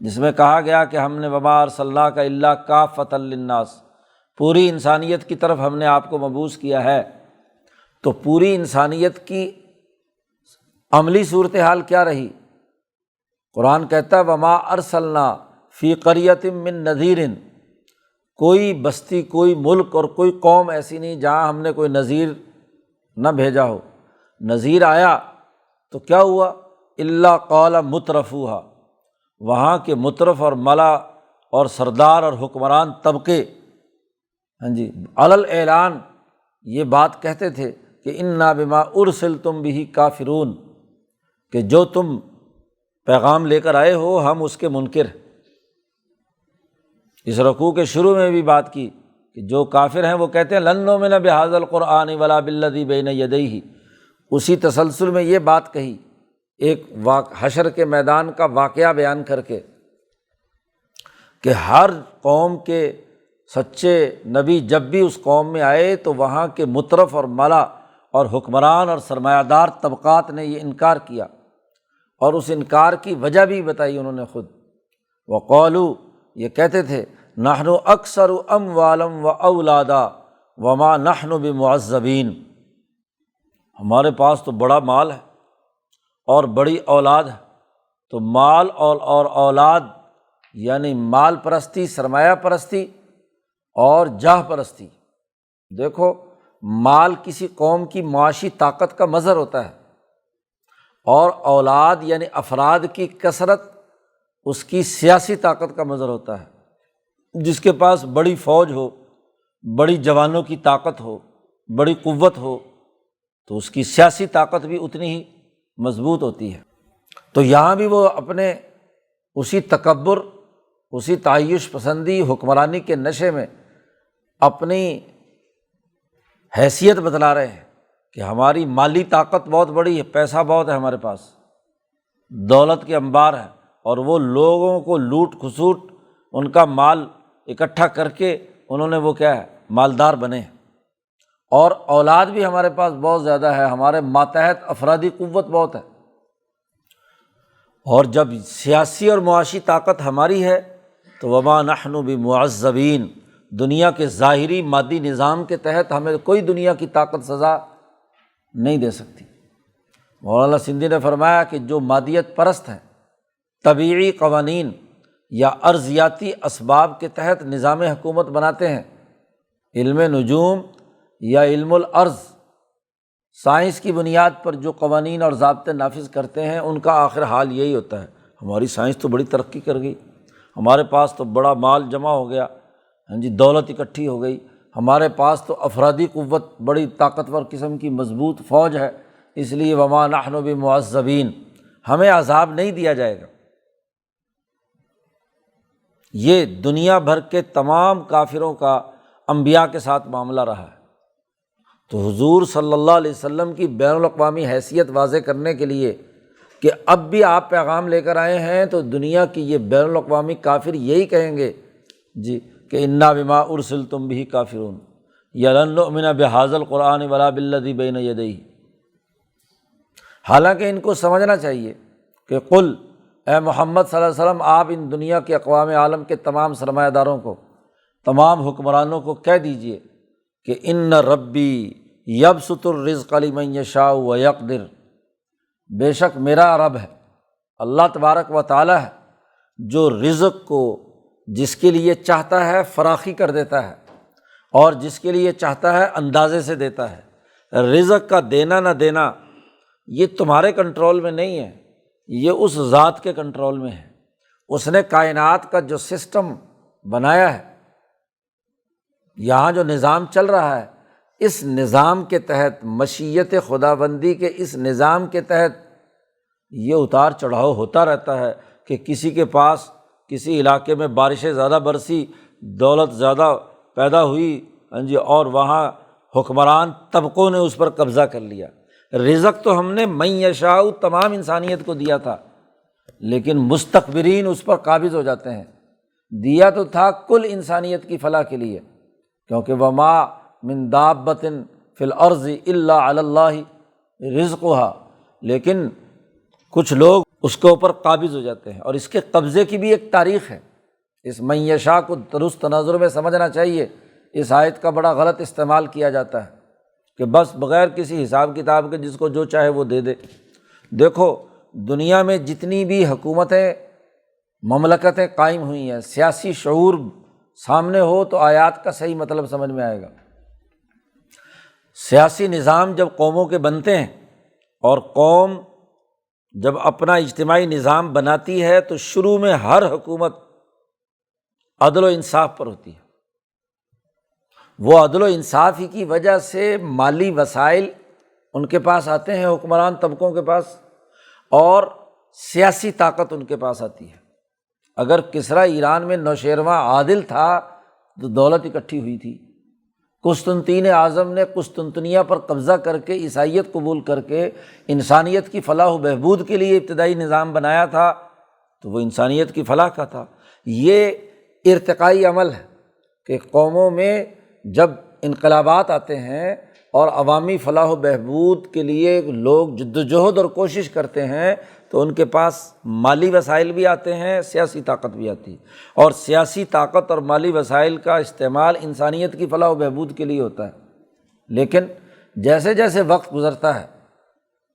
جس میں کہا گیا کہ ہم نے وما ارسلناک الا کافۃ للناس، پوری انسانیت کی طرف ہم نے آپ کو مبعوث کیا ہے۔ تو پوری انسانیت کی عملی صورتحال کیا رہی؟ قرآن کہتا ہے وما ارسلنا فی قریۃ من نذیر، کوئی بستی، کوئی ملک اور کوئی قوم ایسی نہیں جہاں ہم نے کوئی نذیر نہ بھیجا ہو۔ نذیر آیا تو کیا ہوا؟ الا قال مترفوہا، وہاں کے مترف اور ملا اور سردار اور حکمران طبقے علی الاعلان یہ بات کہتے تھے کہ انا بما ارسلتم بہ کافرون، کہ جو تم پیغام لے کر آئے ہو ہم اس کے منکر ہیں۔ اس رکوع کے شروع میں بھی بات کی کہ جو کافر ہیں وہ کہتے ہیں لن نؤمن بہذا القرآن ولا بالذی بین یدیہ، اسی تسلسل میں یہ بات کہی ایک حشر کے میدان کا واقعہ بیان کر کے کہ ہر قوم کے سچے نبی جب بھی اس قوم میں آئے تو وہاں کے مترف اور ملا اور حکمران اور سرمایہ دار طبقات نے یہ انکار کیا، اور اس انکار کی وجہ بھی بتائی انہوں نے خود۔ وقالوا، یہ کہتے تھے نحن اکثر اموالا و اولادا وما نحن بمعذبین، ہمارے پاس تو بڑا مال ہے اور بڑی اولاد ہے۔ تو مال اور اولاد یعنی مال پرستی، سرمایہ پرستی اور جاہ پرستی۔ دیکھو، مال کسی قوم کی معاشی طاقت کا مظہر ہوتا ہے، اور اولاد یعنی افراد کی کثرت اس کی سیاسی طاقت کا مظہر ہوتا ہے۔ جس کے پاس بڑی فوج ہو، بڑی جوانوں کی طاقت ہو، بڑی قوت ہو، تو اس کی سیاسی طاقت بھی اتنی ہی مضبوط ہوتی ہے۔ تو یہاں بھی وہ اپنے اسی تکبر، اسی تعیش پسندی، حکمرانی کے نشے میں اپنی حیثیت بتلا رہے ہیں کہ ہماری مالی طاقت بہت بڑی ہے، پیسہ بہت ہے ہمارے پاس، دولت کے انبار ہیں، اور وہ لوگوں کو لوٹ کھسوٹ ان کا مال اکٹھا کر کے انہوں نے وہ کیا ہے، مالدار بنے ہیں، اور اولاد بھی ہمارے پاس بہت زیادہ ہے، ہمارے ماتحت افرادی قوت بہت ہے۔ اور جب سیاسی اور معاشی طاقت ہماری ہے تو وما نحن بمعذبین، دنیا کے ظاہری مادی نظام کے تحت ہمیں کوئی دنیا کی طاقت سزا نہیں دے سکتی۔ مولانا سندھی نے فرمایا کہ جو مادیت پرست ہیں، طبیعی قوانین یا ارضیاتی اسباب کے تحت نظام حکومت بناتے ہیں، علم نجوم یا علم الارض، سائنس کی بنیاد پر جو قوانین اور ضابطے نافذ کرتے ہیں، ان کا آخر حال یہی ہوتا ہے، ہماری سائنس تو بڑی ترقی کر گئی، ہمارے پاس تو بڑا مال جمع ہو گیا، دولت اکٹھی ہو گئی، ہمارے پاس تو افرادی قوت بڑی طاقتور قسم کی مضبوط فوج ہے، اس لیے وما نحن بمعذبین، ہمیں عذاب نہیں دیا جائے گا۔ یہ دنیا بھر کے تمام کافروں کا انبیاء کے ساتھ معاملہ رہا ہے۔ تو حضور صلی اللہ علیہ وسلم کی بین الاقوامی حیثیت واضح کرنے کے لیے کہ اب بھی آپ پیغام لے کر آئے ہیں، تو دنیا کی یہ بین الاقوامی کافر یہی کہیں گے کہ انا بما ارسلتم بہ کافرون یا لن نؤمن بہذا القرآن ولا بالذی بین یدیہ۔ حالانکہ ان کو سمجھنا چاہیے کہ قل، اے محمد صلی اللہ علیہ وسلم، آپ ان دنیا کے اقوام عالم کے تمام سرمایہ داروں کو، تمام حکمرانوں کو کہہ دیجئے کہ ان ربی یبسط الرزق لمن یشاء ویقدر، بے شک میرا رب ہے، اللہ تبارک و تعالی ہے، جو رزق کو جس کے لیے چاہتا ہے فراخی کر دیتا ہے، اور جس کے لیے چاہتا ہے اندازے سے دیتا ہے۔ رزق کا دینا نہ دینا یہ تمہارے کنٹرول میں نہیں ہے، یہ اس ذات کے کنٹرول میں ہے۔ اس نے کائنات کا جو سسٹم بنایا ہے، یہاں جو نظام چل رہا ہے، اس نظام کے تحت، مشیت خداوندی کے اس نظام کے تحت یہ اتار چڑھاؤ ہوتا رہتا ہے کہ کسی کے پاس کسی علاقے میں بارشیں زیادہ برسی، دولت زیادہ پیدا ہوئی، اور وہاں حکمران طبقوں نے اس پر قبضہ کر لیا۔ رزق تو ہم نے من یشاء تمام انسانیت کو دیا تھا، لیکن مستکبرین اس پر قابض ہو جاتے ہیں۔ دیا تو تھا کل انسانیت کی فلاح کے لیے، کیونکہ وما من دابۃ فی الارض الا علی اللہ رزقھا، لیکن کچھ لوگ اس کے اوپر قابض ہو جاتے ہیں، اور اس کے قبضے کی بھی ایک تاریخ ہے۔ اس من یشاء کو درست تناظر میں سمجھنا چاہیے۔ اس آیت کا بڑا غلط استعمال کیا جاتا ہے کہ بس بغیر کسی حساب کتاب کے جس کو جو چاہے وہ دے دے۔ دیکھو دنیا میں جتنی بھی حکومتیں مملکتیں قائم ہوئی ہیں، سیاسی شعور سامنے ہو تو آیات کا صحیح مطلب سمجھ میں آئے گا۔ سیاسی نظام جب قوموں کے بنتے ہیں اور قوم جب اپنا اجتماعی نظام بناتی ہے تو شروع میں ہر حکومت عدل و انصاف پر ہوتی ہے۔ وہ عدل و انصاف ہی کی وجہ سے مالی وسائل ان کے پاس آتے ہیں، حکمران طبقوں کے پاس، اور سیاسی طاقت ان کے پاس آتی ہے۔ اگر کسریٰ ایران میں نوشیروان عادل تھا تو دولت اکٹھی ہوئی تھی۔ قسطنطین اعظم نے قسطنطنیہ پر قبضہ کر کے عیسائیت قبول کر کے انسانیت کی فلاح و بہبود کے لیے ابتدائی نظام بنایا تھا، تو وہ انسانیت کی فلاح کا تھا۔ یہ ارتقائی عمل ہے کہ قوموں میں جب انقلابات آتے ہیں اور عوامی فلاح و بہبود کے لیے لوگ جدوجہد اور کوشش کرتے ہیں تو ان کے پاس مالی وسائل بھی آتے ہیں، سیاسی طاقت بھی آتی ہے، اور سیاسی طاقت اور مالی وسائل کا استعمال انسانیت کی فلاح و بہبود کے لیے ہوتا ہے۔ لیکن جیسے جیسے وقت گزرتا ہے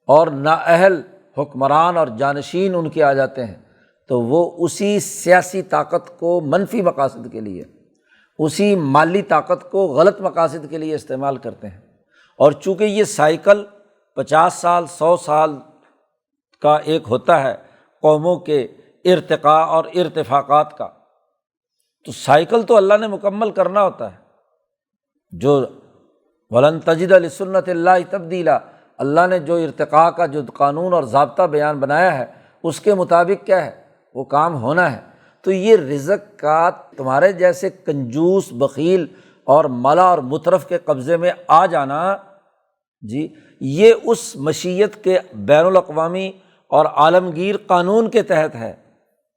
اور نااہل حکمران اور جانشین ان کے آ جاتے ہیں تو وہ اسی سیاسی طاقت کو منفی مقاصد کے لیے، اسی مالی طاقت کو غلط مقاصد کے لیے استعمال کرتے ہیں۔ اور چونکہ یہ سائیکل 50 سال 100 سال کا ایک ہوتا ہے قوموں کے ارتقاء اور ارتفاقات کا، تو سائیکل تو اللہ نے مکمل کرنا ہوتا ہے۔ جو وَلَن تَجِدَ لِسُنَّتِ اللَّهِ تَبْدِيلًا، اللہ نے جو ارتقاء کا جو قانون اور ضابطہ بیان بنایا ہے اس کے مطابق کیا ہے، وہ کام ہونا ہے۔ تو یہ رزق کا تمہارے جیسے کنجوس، بخیل اور ملا اور مترف کے قبضے میں آ جانا، جی یہ اس مشیت کے بین الاقوامی اور عالمگیر قانون کے تحت ہے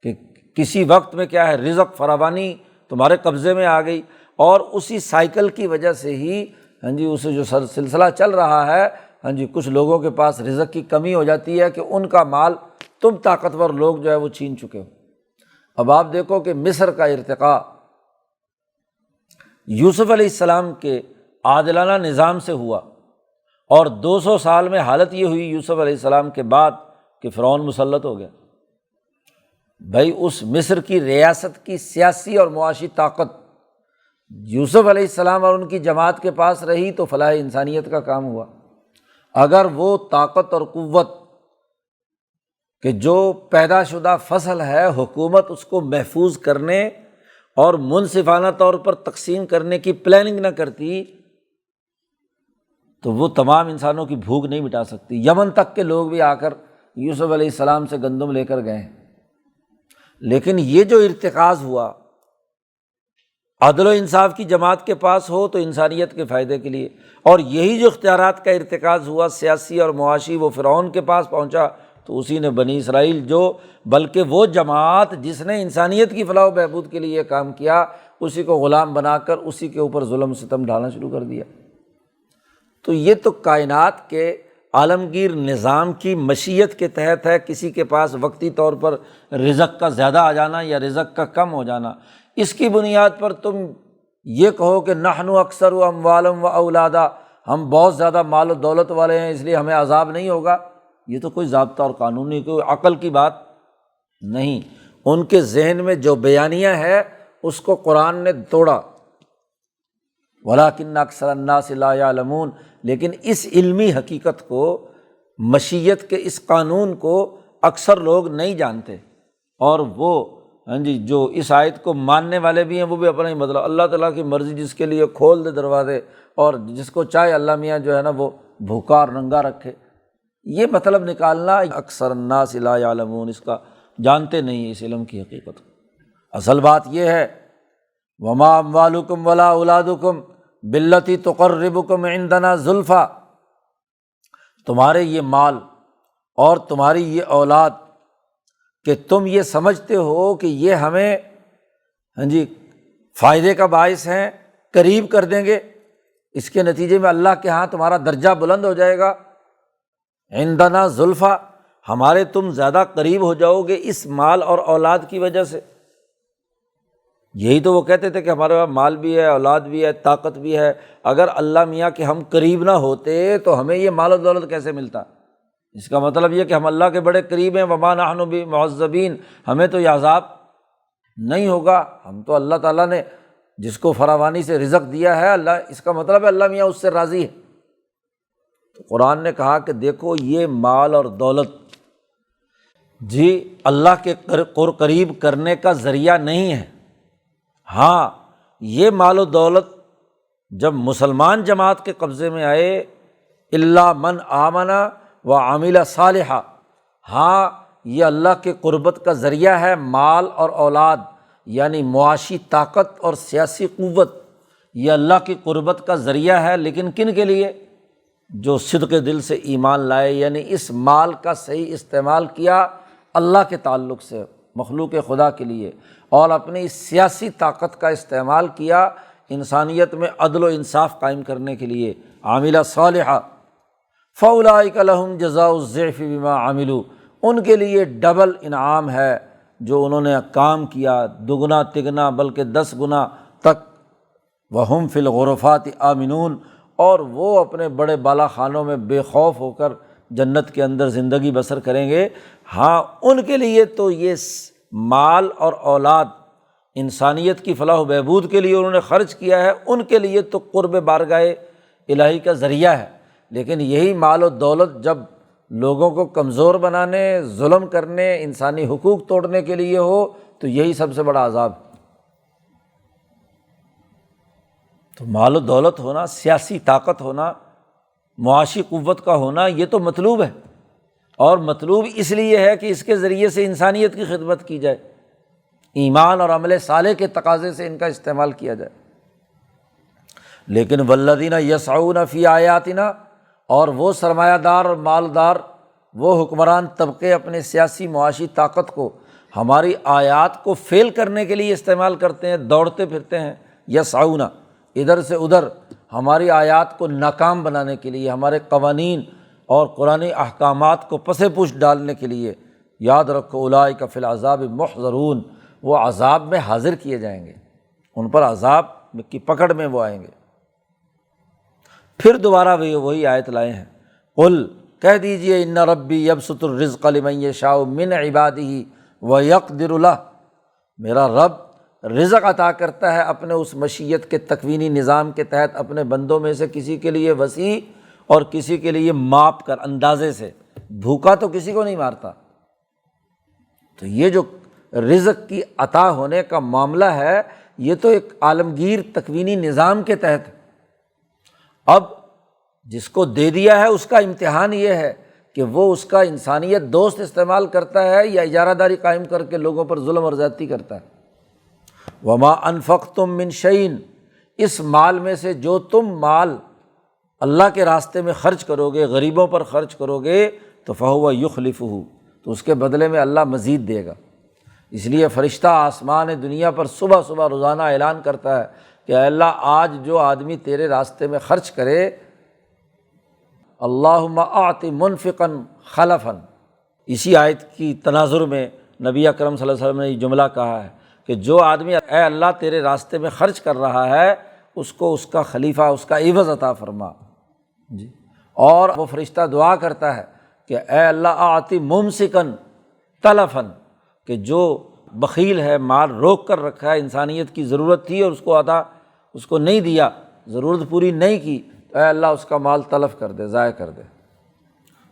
کہ کسی وقت میں کیا ہے، رزق فراوانی تمہارے قبضے میں آ گئی، اور اسی سائیکل کی وجہ سے ہی اسے جو سلسلہ چل رہا ہے، کچھ لوگوں کے پاس رزق کی کمی ہو جاتی ہے کہ ان کا مال تم طاقتور لوگ جو ہے وہ چھین چکے ہو۔ اب آپ دیکھو کہ مصر کا ارتقاء یوسف علیہ السلام کے عادلانہ نظام سے ہوا، اور 200 سال میں حالت یہ ہوئی یوسف علیہ السلام کے بعد کہ فرعون مسلط ہو گیا۔ بھائی اس مصر کی ریاست کی سیاسی اور معاشی طاقت یوسف علیہ السلام اور ان کی جماعت کے پاس رہی تو فلاح انسانیت کا کام ہوا۔ اگر وہ طاقت اور قوت کہ جو پیدا شدہ فصل ہے، حکومت اس کو محفوظ کرنے اور منصفانہ طور پر تقسیم کرنے کی پلاننگ نہ کرتی تو وہ تمام انسانوں کی بھوک نہیں مٹا سکتی۔ یمن تک کے لوگ بھی آ کر یوسف علیہ السلام سے گندم لے کر گئے ہیں۔ لیکن یہ جو ارتکاز ہوا، عدل و انصاف کی جماعت کے پاس ہو تو انسانیت کے فائدے کے لیے، اور یہی جو اختیارات کا ارتکاز ہوا سیاسی اور معاشی، وہ فرعون کے پاس پہنچا تو اسی نے بنی اسرائیل بلکہ وہ جماعت جس نے انسانیت کی فلاح و بہبود کے لیے کام کیا، اسی کو غلام بنا کر اسی کے اوپر ظلم و ستم ڈھانا شروع کر دیا۔ تو یہ تو کائنات کے عالمگیر نظام کی مشیت کے تحت ہے، کسی کے پاس وقتی طور پر رزق کا زیادہ آ جانا یا رزق کا کم ہو جانا، اس کی بنیاد پر تم یہ کہو کہ نحن اکثر اموالا و اولادا، ہم بہت زیادہ مال و دولت والے ہیں اس لیے ہمیں عذاب نہیں ہوگا، یہ تو کوئی ضابطہ اور قانون نہیں، کوئی عقل کی بات نہیں۔ ان کے ذہن میں جو بیانیہ ہے اس کو قرآن نے توڑا، وَلَٰكِنَّ أَكْثَرَ النَّاسِ لَا يَعْلَمُونَ، لیکن اس علمی حقیقت کو، مشیت کے اس قانون کو اکثر لوگ نہیں جانتے، اور وہ جو اس آیت کو ماننے والے بھی ہیں وہ بھی اپنا ہی مطلب، اللہ تعالیٰ کی مرضی جس کے لیے کھول دے دروازے، اور جس کو چاہے اللہ میاں جو ہے نا وہ بھوکا اور ننگا رکھے، یہ مطلب نکالنا اکثر الناس لا یعلمون، اس کا جانتے نہیں اس علم کی حقیقت۔ اصل بات یہ ہے وما اموالکم ولا اولادکم باللتی تقربکم عندنا زلفیٰ، تمہارے یہ مال اور تمہاری یہ اولاد کہ تم یہ سمجھتے ہو کہ یہ ہمیں فائدے کا باعث ہیں، قریب کر دیں گے، اس کے نتیجے میں اللہ کے ہاں تمہارا درجہ بلند ہو جائے گا، عندنا زلفیٰ، ہمارے تم زیادہ قریب ہو جاؤ گے اس مال اور اولاد کی وجہ سے۔ یہی تو وہ کہتے تھے کہ ہمارے پاس مال بھی ہے، اولاد بھی ہے، طاقت بھی ہے، اگر اللہ میاں کے ہم قریب نہ ہوتے تو ہمیں یہ مال و دولت کیسے ملتا؟ اس کا مطلب یہ کہ ہم اللہ کے بڑے قریب ہیں، وما نحن بمعذبین، ہمیں تو یہ عذاب نہیں ہوگا، ہم تو اللہ تعالیٰ نے جس کو فراوانی سے رزق دیا ہے، اللہ، اس کا مطلب ہے اللہ میاں اس سے راضی ہے۔ تو قرآن نے کہا کہ دیکھو یہ مال اور دولت جی اللہ کے قریب کرنے کا ذریعہ نہیں ہے۔ ہاں یہ مال و دولت جب مسلمان جماعت کے قبضے میں آئے، الا من آمن و عمل صالحا، ہاں یہ اللہ کے قربت کا ذریعہ ہے، مال اور اولاد یعنی معاشی طاقت اور سیاسی قوت، یہ اللہ کی قربت کا ذریعہ ہے، لیکن کن کے لیے؟ جو صدق دل سے ایمان لائے، یعنی اس مال کا صحیح استعمال کیا اللہ کے تعلق سے، مخلوق خدا کے لیے، اور اپنی اس سیاسی طاقت کا استعمال کیا انسانیت میں عدل و انصاف قائم کرنے کے لیے، عاملہ صالحہ، فاولئک لہم جزاء الضعف بما عملوا، ان کے لیے ڈبل انعام ہے جو انہوں نے کام کیا، دگنا تگنا بلکہ 10 گنا تک، وہم فی الغرفات آمنون، اور وہ اپنے بڑے بالا خانوں میں بے خوف ہو کر جنت کے اندر زندگی بسر کریں گے۔ ہاں ان کے لیے تو یہ مال اور اولاد انسانیت کی فلاح و بہبود کے لیے انہوں نے خرچ کیا ہے، ان کے لیے تو قرب بارگاہ الہی کا ذریعہ ہے، لیکن یہی مال و دولت جب لوگوں کو کمزور بنانے، ظلم کرنے، انسانی حقوق توڑنے کے لیے ہو تو یہی سب سے بڑا عذاب ہے۔ تو مال و دولت ہونا، سیاسی طاقت ہونا، معاشی قوت کا ہونا، یہ تو مطلوب ہے، اور مطلوب اس لیے ہے کہ اس کے ذریعے سے انسانیت کی خدمت کی جائے، ایمان اور عمل صالح کے تقاضے سے ان کا استعمال کیا جائے۔ لیکن والذین یسعون فی آیاتنا، اور وہ سرمایہ دار اور مالدار، وہ حکمران طبقے اپنے سیاسی معاشی طاقت کو ہماری آیات کو فیل کرنے کے لیے استعمال کرتے ہیں، دوڑتے پھرتے ہیں، یسعون ادھر سے ادھر ہماری آیات کو ناکام بنانے کے لیے، ہمارے قوانین اور قرآنی احکامات کو پس پوش ڈالنے کے لیے۔ یاد رکھو اولئک فی العذاب محضرون، وہ عذاب میں حاضر کیے جائیں گے، ان پر عذاب کی پکڑ میں وہ آئیں گے۔ پھر دوبارہ وہی آیت لائے ہیں، قل کہہ دیجئے ان ربی یبسط الرزق لمن یشاء من عبادہ ویقدر لہ، میرا رب رزق عطا کرتا ہے اپنے اس مشیت کے تکوینی نظام کے تحت اپنے بندوں میں سے کسی کے لیے وسیع اور کسی کے لیے ماپ کر، اندازے سے، بھوکا تو کسی کو نہیں مارتا۔ تو یہ جو رزق کی عطا ہونے کا معاملہ ہے یہ تو ایک عالمگیر تکوینی نظام کے تحت ہے۔ اب جس کو دے دیا ہے اس کا امتحان یہ ہے کہ وہ اس کا انسانیت دوست استعمال کرتا ہے یا اجارہ داری قائم کر کے لوگوں پر ظلم اور زیادتی کرتا ہے۔ وما انفقتم من شیء، اس مال میں سے جو تم مال اللہ کے راستے میں خرچ کرو گے، غریبوں پر خرچ کرو گے، تو فہو یخلفہ، تو اس کے بدلے میں اللہ مزید دے گا۔ اس لیے فرشتہ آسمان دنیا پر صبح صبح روزانہ اعلان کرتا ہے کہ اے اللہ آج جو آدمی تیرے راستے میں خرچ کرے، اللہم اعط منفقا خلفا، اسی آیت کی تناظر میں نبی اکرم صلی اللہ علیہ وسلم نے یہ جملہ کہا ہے کہ جو آدمی اے اللہ تیرے راستے میں خرچ کر رہا ہے اس کو اس کا خلیفہ، اس کا عوض عطا فرما جی۔ اور وہ فرشتہ دعا کرتا ہے کہ اے اللہ اعط ممسکا تلفا، کہ جو بخیل ہے، مال روک کر رکھا ہے، انسانیت کی ضرورت تھی اور اس کو نہیں دیا، ضرورت پوری نہیں کی، تو اے اللہ اس کا مال تلف کر دے، ضائع کر دے۔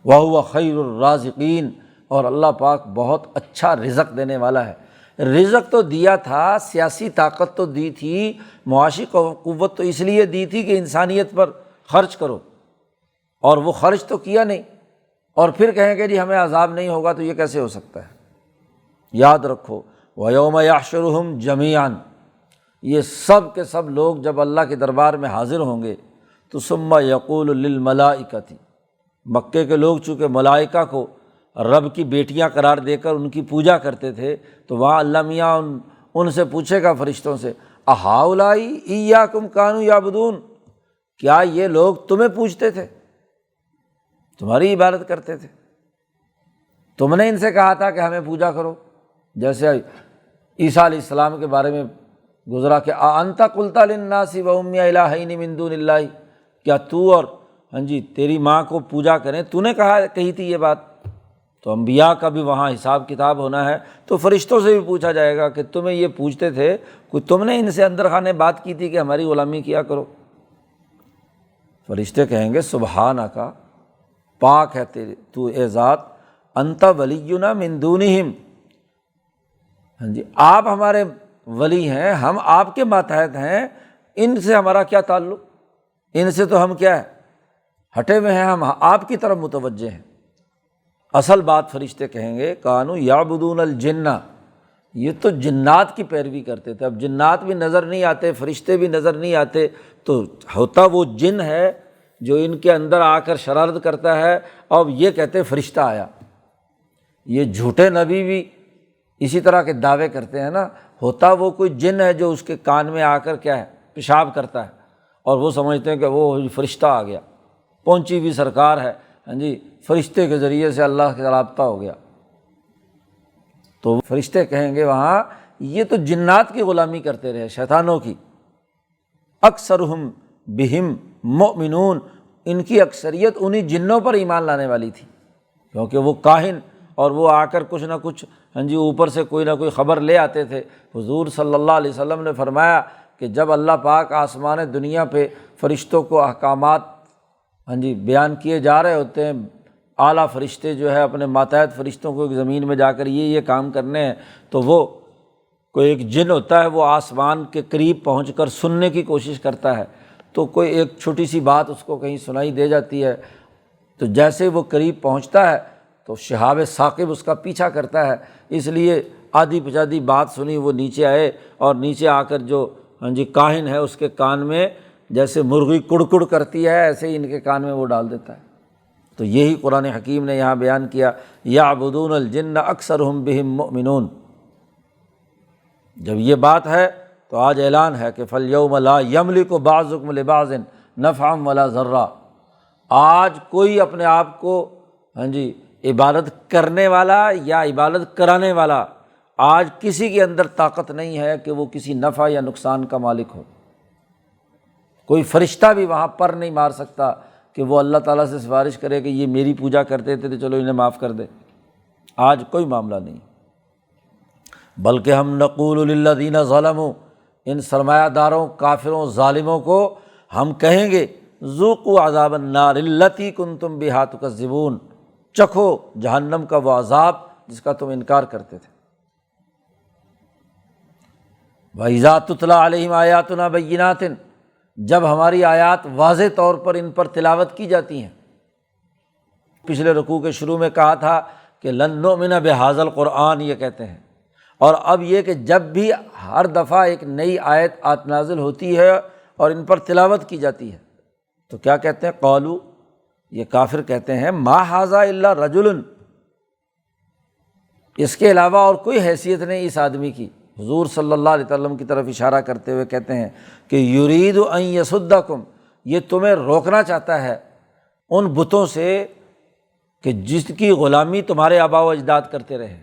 وَهُوَ خَيْرُ الرَّازِقِينَ، اور اللہ پاک بہت اچھا رزق دینے والا ہے۔ رزق تو دیا تھا، سیاسی طاقت تو دی تھی، معاشی قوت تو اس لیے دی تھی کہ انسانیت پر خرچ کرو، اور وہ خرچ تو کیا نہیں، اور پھر کہیں کہ جی ہمیں عذاب نہیں ہوگا، تو یہ کیسے ہو سکتا ہے؟ یاد رکھو وَيَوْمَ يَحْشُرُهُمْ جَمِيعًا، یہ سب کے سب لوگ جب اللہ کے دربار میں حاضر ہوں گے تو ثُمَّ يَقُولُ لِلْمَلَائِكَةِ، مکے کے لوگ چونکہ ملائکہ کو رب کی بیٹیاں قرار دے کر ان کی پوجا کرتے تھے، تو وہاں اللہ میاں ان سے پوچھے گا فرشتوں سے، اَهَٰؤُلَاءِ إِيَّاكُمْ كَانُوا يَعْبُدُونَ، کیا یہ لوگ تمہیں پوجتے تھے، تمہاری عبادت کرتے تھے، تم نے ان سے کہا تھا کہ ہمیں پوجا کرو؟ جیسے عیسیٰ علیہ السلام کے بارے میں گزرا کہ أَأَنْتَ قُلْتَ لِلنَّاسِ وَأُمِّيَ إِلَٰهَيْنِ مِن دُونِ اللّٰہِ، کیا تو اور تیری ماں کو پوجا کریں، تو نے کہی تھی یہ بات۔ تو انبیاء کا بھی وہاں حساب کتاب ہونا ہے، تو فرشتوں سے بھی پوچھا جائے گا کہ تمہیں یہ پوچھتے تھے، کوئی تم نے ان سے اندر خانے بات کی تھی کہ ہماری غلامی کیا کرو؟ فرشتے کہیں گے سبحانک، پاک ہے تو اے ذات، انت ولینا من دونہم، آپ ہمارے ولی ہیں، ہم آپ کے ماتحت ہیں، ان سے ہمارا کیا تعلق؟ ان سے تو ہم کیا ہے، ہٹے ہوئے ہیں، ہم آپ کی طرف متوجہ ہیں۔ اصل بات فرشتے کہیں گے کانوا یعبدون الجن، یہ تو جنات کی پیروی کرتے تھے۔ اب جنات بھی نظر نہیں آتے، فرشتے بھی نظر نہیں آتے، تو ہوتا وہ جن ہے جو ان کے اندر آ کر شرارت کرتا ہے، اور یہ کہتے فرشتہ آیا۔ یہ جھوٹے نبی بھی اسی طرح کے دعوے کرتے ہیں نا، ہوتا وہ کوئی جن ہے جو اس کے کان میں آ کر کیا ہے، پیشاب کرتا ہے، اور وہ سمجھتے ہیں کہ وہ فرشتہ آ گیا، پہنچی بھی سرکار ہے، فرشتے کے ذریعے سے اللہ کا رابطہ ہو گیا۔ تو فرشتے کہیں گے وہاں یہ تو جنات کی غلامی کرتے رہے، شیطانوں کی، اکثرہم بہم مؤمنون، ان کی اکثریت انہی جنوں پر ایمان لانے والی تھی، کیونکہ وہ کاہن اور وہ آ کر کچھ نہ کچھ اوپر سے کوئی نہ کوئی خبر لے آتے تھے۔ حضور صلی اللہ علیہ وسلم نے فرمایا کہ جب اللہ پاک آسمان دنیا پہ فرشتوں کو احکامات بیان کیے جا رہے ہوتے ہیں، اعلیٰ فرشتے جو ہے اپنے ماتحت فرشتوں کو زمین میں جا کر یہ کام کرنے ہیں، تو وہ کوئی ایک جن ہوتا ہے، وہ آسمان کے قریب پہنچ کر سننے کی کوشش کرتا ہے، تو کوئی ایک چھوٹی سی بات اس کو کہیں سنائی دے جاتی ہے، تو جیسے وہ قریب پہنچتا ہے تو شہاب ثاقب اس کا پیچھا کرتا ہے، اس لیے آدھی پچادی بات سنی وہ نیچے آئے، اور نیچے آ کر جو کاہن ہے اس کے کان میں جیسے مرغی کڑکڑ کرتی ہے ایسے ہی ان کے کان میں وہ ڈال دیتا ہے۔ تو یہی قرآن حکیم نے یہاں بیان کیا، یعبدون الجن اکثرہم بہم مؤمنون۔ جب یہ بات ہے تو آج اعلان ہے کہ فالیوم لا یملک بعضکم لبعض نفعا ولا ضرا، آج کوئی اپنے آپ کو عبادت کرنے والا یا عبادت کرانے والا، آج کسی کے اندر طاقت نہیں ہے کہ وہ کسی نفع یا نقصان کا مالک ہو۔ کوئی فرشتہ بھی وہاں پر نہیں مار سکتا کہ وہ اللہ تعالیٰ سے سفارش کرے کہ یہ میری پوجا کرتے تھے تو چلو انہیں معاف کر دے، آج کوئی معاملہ نہیں۔ بلکہ ہم نقول للذین ظلموا، ان سرمایہ داروں، کافروں، ظالموں کو ہم کہیں گے ذوقوا عذاب النار التی کنتم بہا تکذبون، چکھو جہنم کا وہ عذاب جس کا تم انکار کرتے تھے۔ وَإِذَا تُتْلَىٰ عَلَيْهِمْ آيَاتُنَا بَيِّنَاتٍ، جب ہماری آیات واضح طور پر ان پر تلاوت کی جاتی ہیں۔ پچھلے رکوع کے شروع میں کہا تھا کہ لن نؤمن بہذا القرآن، یہ کہتے ہیں، اور اب یہ کہ جب بھی ہر دفعہ ایک نئی آیت نازل ہوتی ہے اور ان پر تلاوت کی جاتی ہے تو کیا کہتے ہیں؟ قالوا، یہ کافر کہتے ہیں ما ھذا الا رجل، اس کے علاوہ اور کوئی حیثیت نہیں اس آدمی کی۔ حضور صلی اللہ علیہ وسلم کی طرف اشارہ کرتے ہوئے کہتے ہیں کہ یرید ان یصدکم، یہ تمہیں روکنا چاہتا ہے ان بتوں سے کہ جس کی غلامی تمہارے آبا و اجداد کرتے رہے۔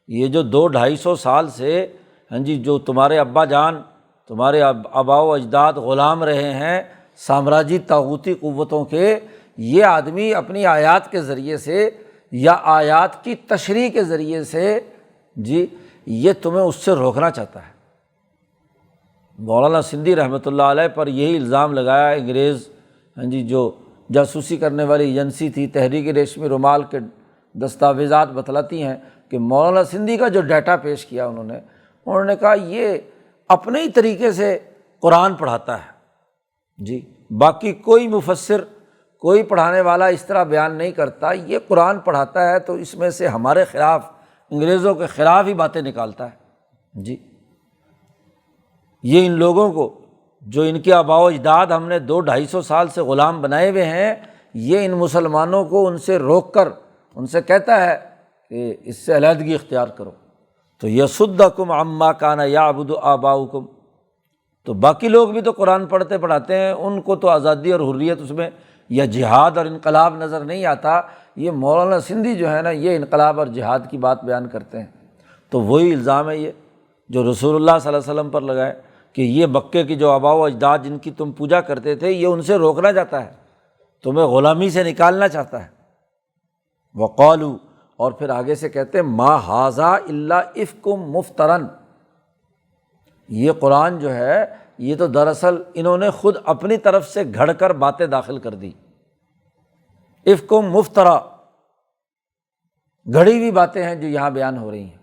یہ جو 200-250 سال سے جو تمہارے ابا جان، تمہارے آبا و اجداد غلام رہے ہیں سامراجی طاغوتی قوتوں کے، یہ آدمی اپنی آیات کے ذریعے سے یا آیات کی تشریح کے ذریعے سے یہ تمہیں اس سے روکنا چاہتا ہے۔ مولانا سندھی رحمۃ اللہ علیہ پر یہی الزام لگایا انگریز جو جاسوسی کرنے والی ایجنسی تھی، تحریک ریشمی رومال کے دستاویزات بتلاتی ہیں کہ مولانا سندھی کا جو ڈیٹا پیش کیا انہوں نے کہا یہ اپنے ہی طریقے سے قرآن پڑھاتا ہے، باقی کوئی مفسر، کوئی پڑھانے والا اس طرح بیان نہیں کرتا، یہ قرآن پڑھاتا ہے تو اس میں سے ہمارے خلاف، انگریزوں کے خلاف ہی باتیں نکالتا ہے۔ یہ ان لوگوں کو جو ان کے آباء و اجداد ہم نے 200-250 سال سے غلام بنائے ہوئے ہیں، یہ ان مسلمانوں کو ان سے روک کر ان سے کہتا ہے کہ اس سے علیحدگی اختیار کرو۔ تو یصدکم عما کان یعبد آباؤکم، تو باقی لوگ بھی تو قرآن پڑھتے پڑھاتے ہیں، ان کو تو آزادی اور حریت اس میں یا جہاد اور انقلاب نظر نہیں آتا۔ یہ مولانا سندھی جو ہے نا، یہ انقلاب اور جہاد کی بات بیان کرتے ہیں۔ تو وہی الزام ہے یہ جو رسول اللہ صلی اللہ علیہ وسلم پر لگائے کہ یہ مکے کی جو آباء و اجداد جن کی تم پوجا کرتے تھے، یہ ان سے روکنا چاہتا ہے تمہیں غلامی سے نکالنا چاہتا ہے۔ وقالوا، اور پھر آگے سے کہتے ہیں ما ھذا الا افک مفترن، یہ قرآن جو ہے یہ تو دراصل انہوں نے خود اپنی طرف سے گھڑ کر باتیں داخل کر دی۔ افک مفترا، گھڑی ہوئی باتیں ہیں جو یہاں بیان ہو رہی ہیں۔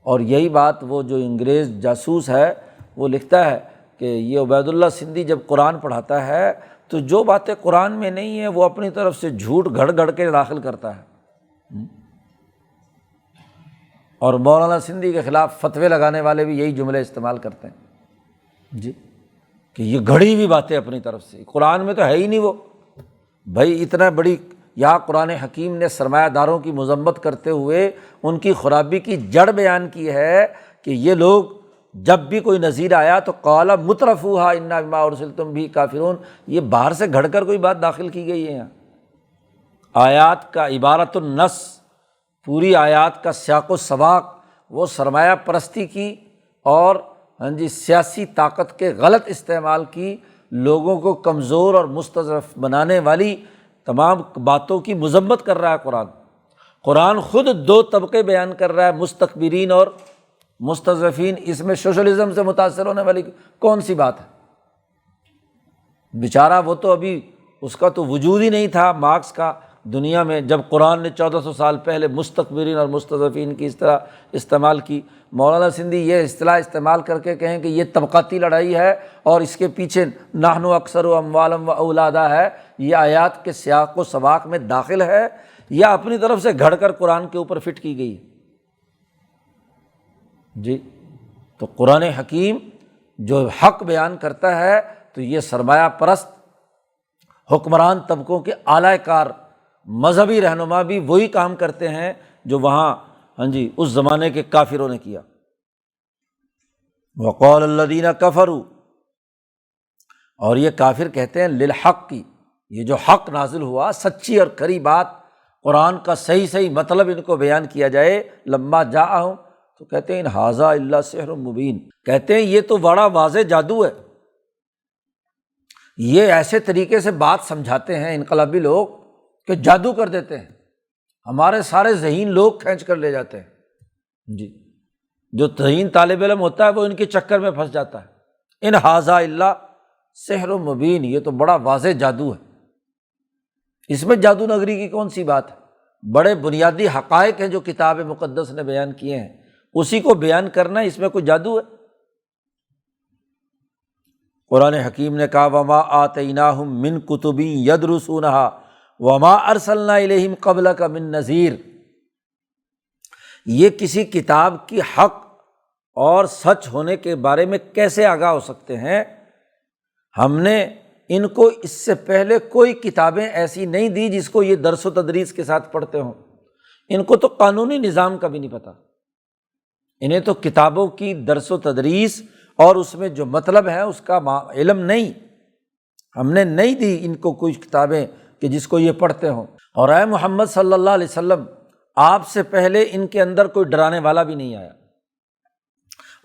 اور یہی بات وہ جو انگریز جاسوس ہے وہ لکھتا ہے کہ یہ عبید اللہ سندھی جب قرآن پڑھاتا ہے تو جو باتیں قرآن میں نہیں ہیں وہ اپنی طرف سے جھوٹ گھڑ گھڑ کے داخل کرتا ہے، اور مولانا سندھی کے خلاف فتوے لگانے والے بھی یہی جملے استعمال کرتے ہیں جی، کہ یہ گھڑی ہوئی باتیں اپنی طرف سے، قرآن میں تو ہے ہی نہیں وہ۔ بھائی اتنا بڑی یہاں قرآن حکیم نے سرمایہ داروں کی مذمت کرتے ہوئے ان کی خرابی کی جڑ بیان کی ہے کہ یہ لوگ جب بھی کوئی نذیر آیا تو قال مترفوہا انا بما ارسلتم بہ کافرون، یہ باہر سے گھڑ کر کوئی بات داخل کی گئی ہے یہاں۔ آیات کا عبارت النص، پوری آیات کا سیاق و سباق وہ سرمایہ پرستی کی اور سیاسی طاقت کے غلط استعمال کی، لوگوں کو کمزور اور مستضعف بنانے والی تمام باتوں کی مذمت کر رہا ہے۔ قرآن خود دو طبقے بیان کر رہا ہے، مستکبرین اور مستضعفین۔ اس میں سوشلزم سے متاثر ہونے والی کون سی بات ہے؟ بیچارہ وہ تو ابھی اس کا تو وجود ہی نہیں تھا مارکس کا دنیا میں، جب قرآن نے 1400 سال پہلے مستکبرین اور مستضعفین کی اس طرح استعمال کی۔ مولانا سندھی یہ اصطلاح استعمال کر کے کہیں کہ یہ طبقاتی لڑائی ہے اور اس کے پیچھے نحن اکثر اموالا و اولادا ہے، یہ آیات کے سیاق و سباق میں داخل ہے یا اپنی طرف سے گھڑ کر قرآن کے اوپر فٹ کی گئی جی۔ تو قرآن حکیم جو حق بیان کرتا ہے تو یہ سرمایہ پرست حکمران طبقوں کے اعلی کار مذہبی رہنما بھی وہی کام کرتے ہیں جو وہاں اس زمانے کے کافروں نے کیا۔ وقال الذین کفروا، اور یہ کافر کہتے ہیں للحق کی، یہ جو حق نازل ہوا سچی اور کھری بات، قرآن کا صحیح مطلب ان کو بیان کیا جائے، لما جاءہم، تو کہتے ہیں ان ھذا الا سحر مبین، کہتے ہیں یہ تو بڑا واضح جادو ہے۔ یہ ایسے طریقے سے بات سمجھاتے ہیں انقلابی لوگ کہ جادو کر دیتے ہیں، ہمارے سارے ذہین لوگ کھینچ کر لے جاتے ہیں جی۔ جو ذہین طالب علم ہوتا ہے وہ ان کے چکر میں پھنس جاتا ہے۔ ان ھذا الا سحر مبین، یہ تو بڑا واضح جادو ہے، اس میں جادو نگری کی کون سی بات ہے؟ بڑے بنیادی حقائق ہیں جو کتاب مقدس نے بیان کیے ہیں، اسی کو بیان کرنا ہے، اس میں کوئی جادو ہے؟ قرآن حکیم نے کہا وما آتیناہم من کتب یدرسونہا وما ارسلنا الیہم قبلک من نذیر، یہ کسی کتاب کی حق اور سچ ہونے کے بارے میں کیسے آگاہ ہو سکتے ہیں؟ ہم نے ان کو اس سے پہلے کوئی کتابیں ایسی نہیں دی جس کو یہ درس و تدریس کے ساتھ پڑھتے ہوں، ان کو تو قانونی نظام کا بھی نہیں پتہ، انہیں تو کتابوں کی درس و تدریس اور اس میں جو مطلب ہے اس کا علم نہیں، ہم نے نہیں دی ان کو کوئی کتابیں کہ جس کو یہ پڑھتے ہوں۔ اور اے محمد صلی اللہ علیہ وسلم، آپ سے پہلے ان کے اندر کوئی ڈرانے والا بھی نہیں آیا۔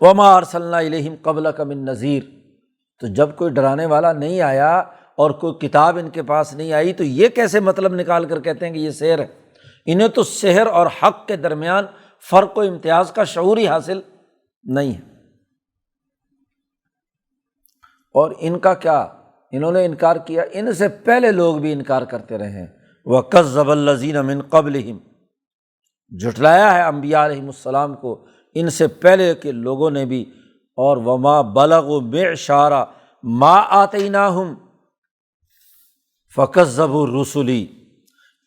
وما ارسلنا الیہم قبلک من نذیر، تو جب کوئی ڈرانے والا نہیں آیا اور کوئی کتاب ان کے پاس نہیں آئی تو یہ کیسے مطلب نکال کر کہتے ہیں کہ یہ سحر ہے؟ انہیں تو سحر اور حق کے درمیان فرق و امتیاز کا شعور ہی حاصل نہیں ہے۔ اور ان کا کیا، انہوں نے انکار کیا، ان سے پہلے لوگ بھی انکار کرتے رہے ہیں۔ وَكَذَّبَ الَّذِينَ مِن قَبْلِهِمْ، جھٹلایا ہے انبیاء علیہم السلام کو ان سے پہلے کے لوگوں نے بھی۔ اور وما بلغوا معشار ما آتیناہم فکذبوا رسلی،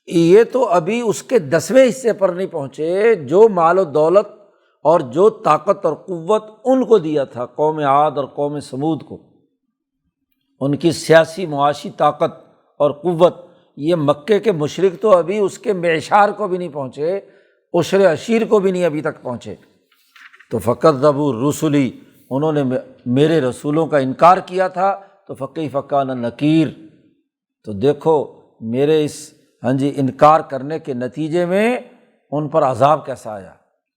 یہ تو ابھی اس کے 10ویں حصے پر نہیں پہنچے جو مال و دولت اور جو طاقت اور قوت ان کو دیا تھا قوم عاد اور قوم سمود کو، ان کی سیاسی معاشی طاقت اور قوت، یہ مکے کے مشرک تو ابھی اس کے معشار کو بھی نہیں پہنچے، عشر عشیر کو بھی نہیں ابھی تک پہنچے۔ تو فکذبوا رسلی، انہوں نے میرے رسولوں کا انکار کیا تھا، تو فکیف کان نکیر، تو دیکھو میرے اس انکار کرنے کے نتیجے میں ان پر عذاب کیسا آیا،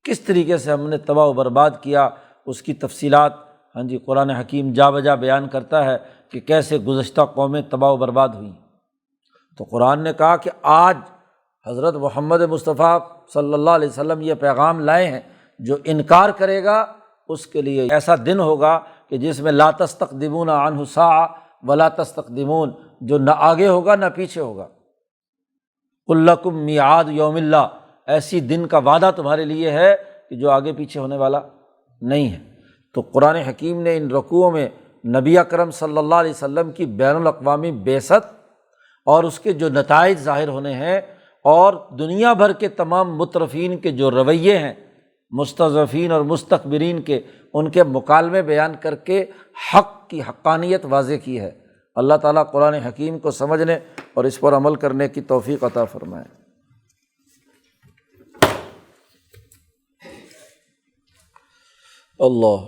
کس طریقے سے ہم نے تباہ و برباد کیا، اس کی تفصیلات قرآن حکیم جا بجا بیان کرتا ہے کہ کیسے گزشتہ قومیں تباہ و برباد ہوئیں۔ تو قرآن نے کہا کہ آج حضرت محمد مصطفیٰ صلی اللہ علیہ وسلم یہ پیغام لائے ہیں، جو انکار کرے گا اس کے لیے ایسا دن ہوگا کہ جس میں لا تستقدمون عنہ ساعہ ولا تستقدمون، جو نہ آگے ہوگا نہ پیچھے ہوگا۔ قل لکم میعاد یوم اللہ، ایسی دن کا وعدہ تمہارے لیے ہے کہ جو آگے پیچھے ہونے والا نہیں ہے۔ تو قرآن حکیم نے ان رکوعوں میں نبی اکرم صلی اللہ علیہ وسلم کی بین الاقوامی بعثت اور اس کے جو نتائج ظاہر ہونے ہیں، اور دنیا بھر کے تمام مترفین کے جو رویے ہیں، مستضعفین اور مستکبرین کے، ان کے مکالمے بیان کر کے حق کی حقانیت واضح کی ہے۔ اللہ تعالیٰ قرآن حکیم کو سمجھنے اور اس پر عمل کرنے کی توفیق عطا فرمائے۔ اللہ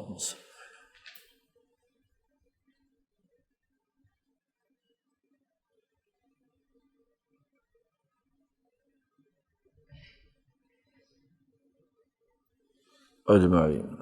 اجمعین۔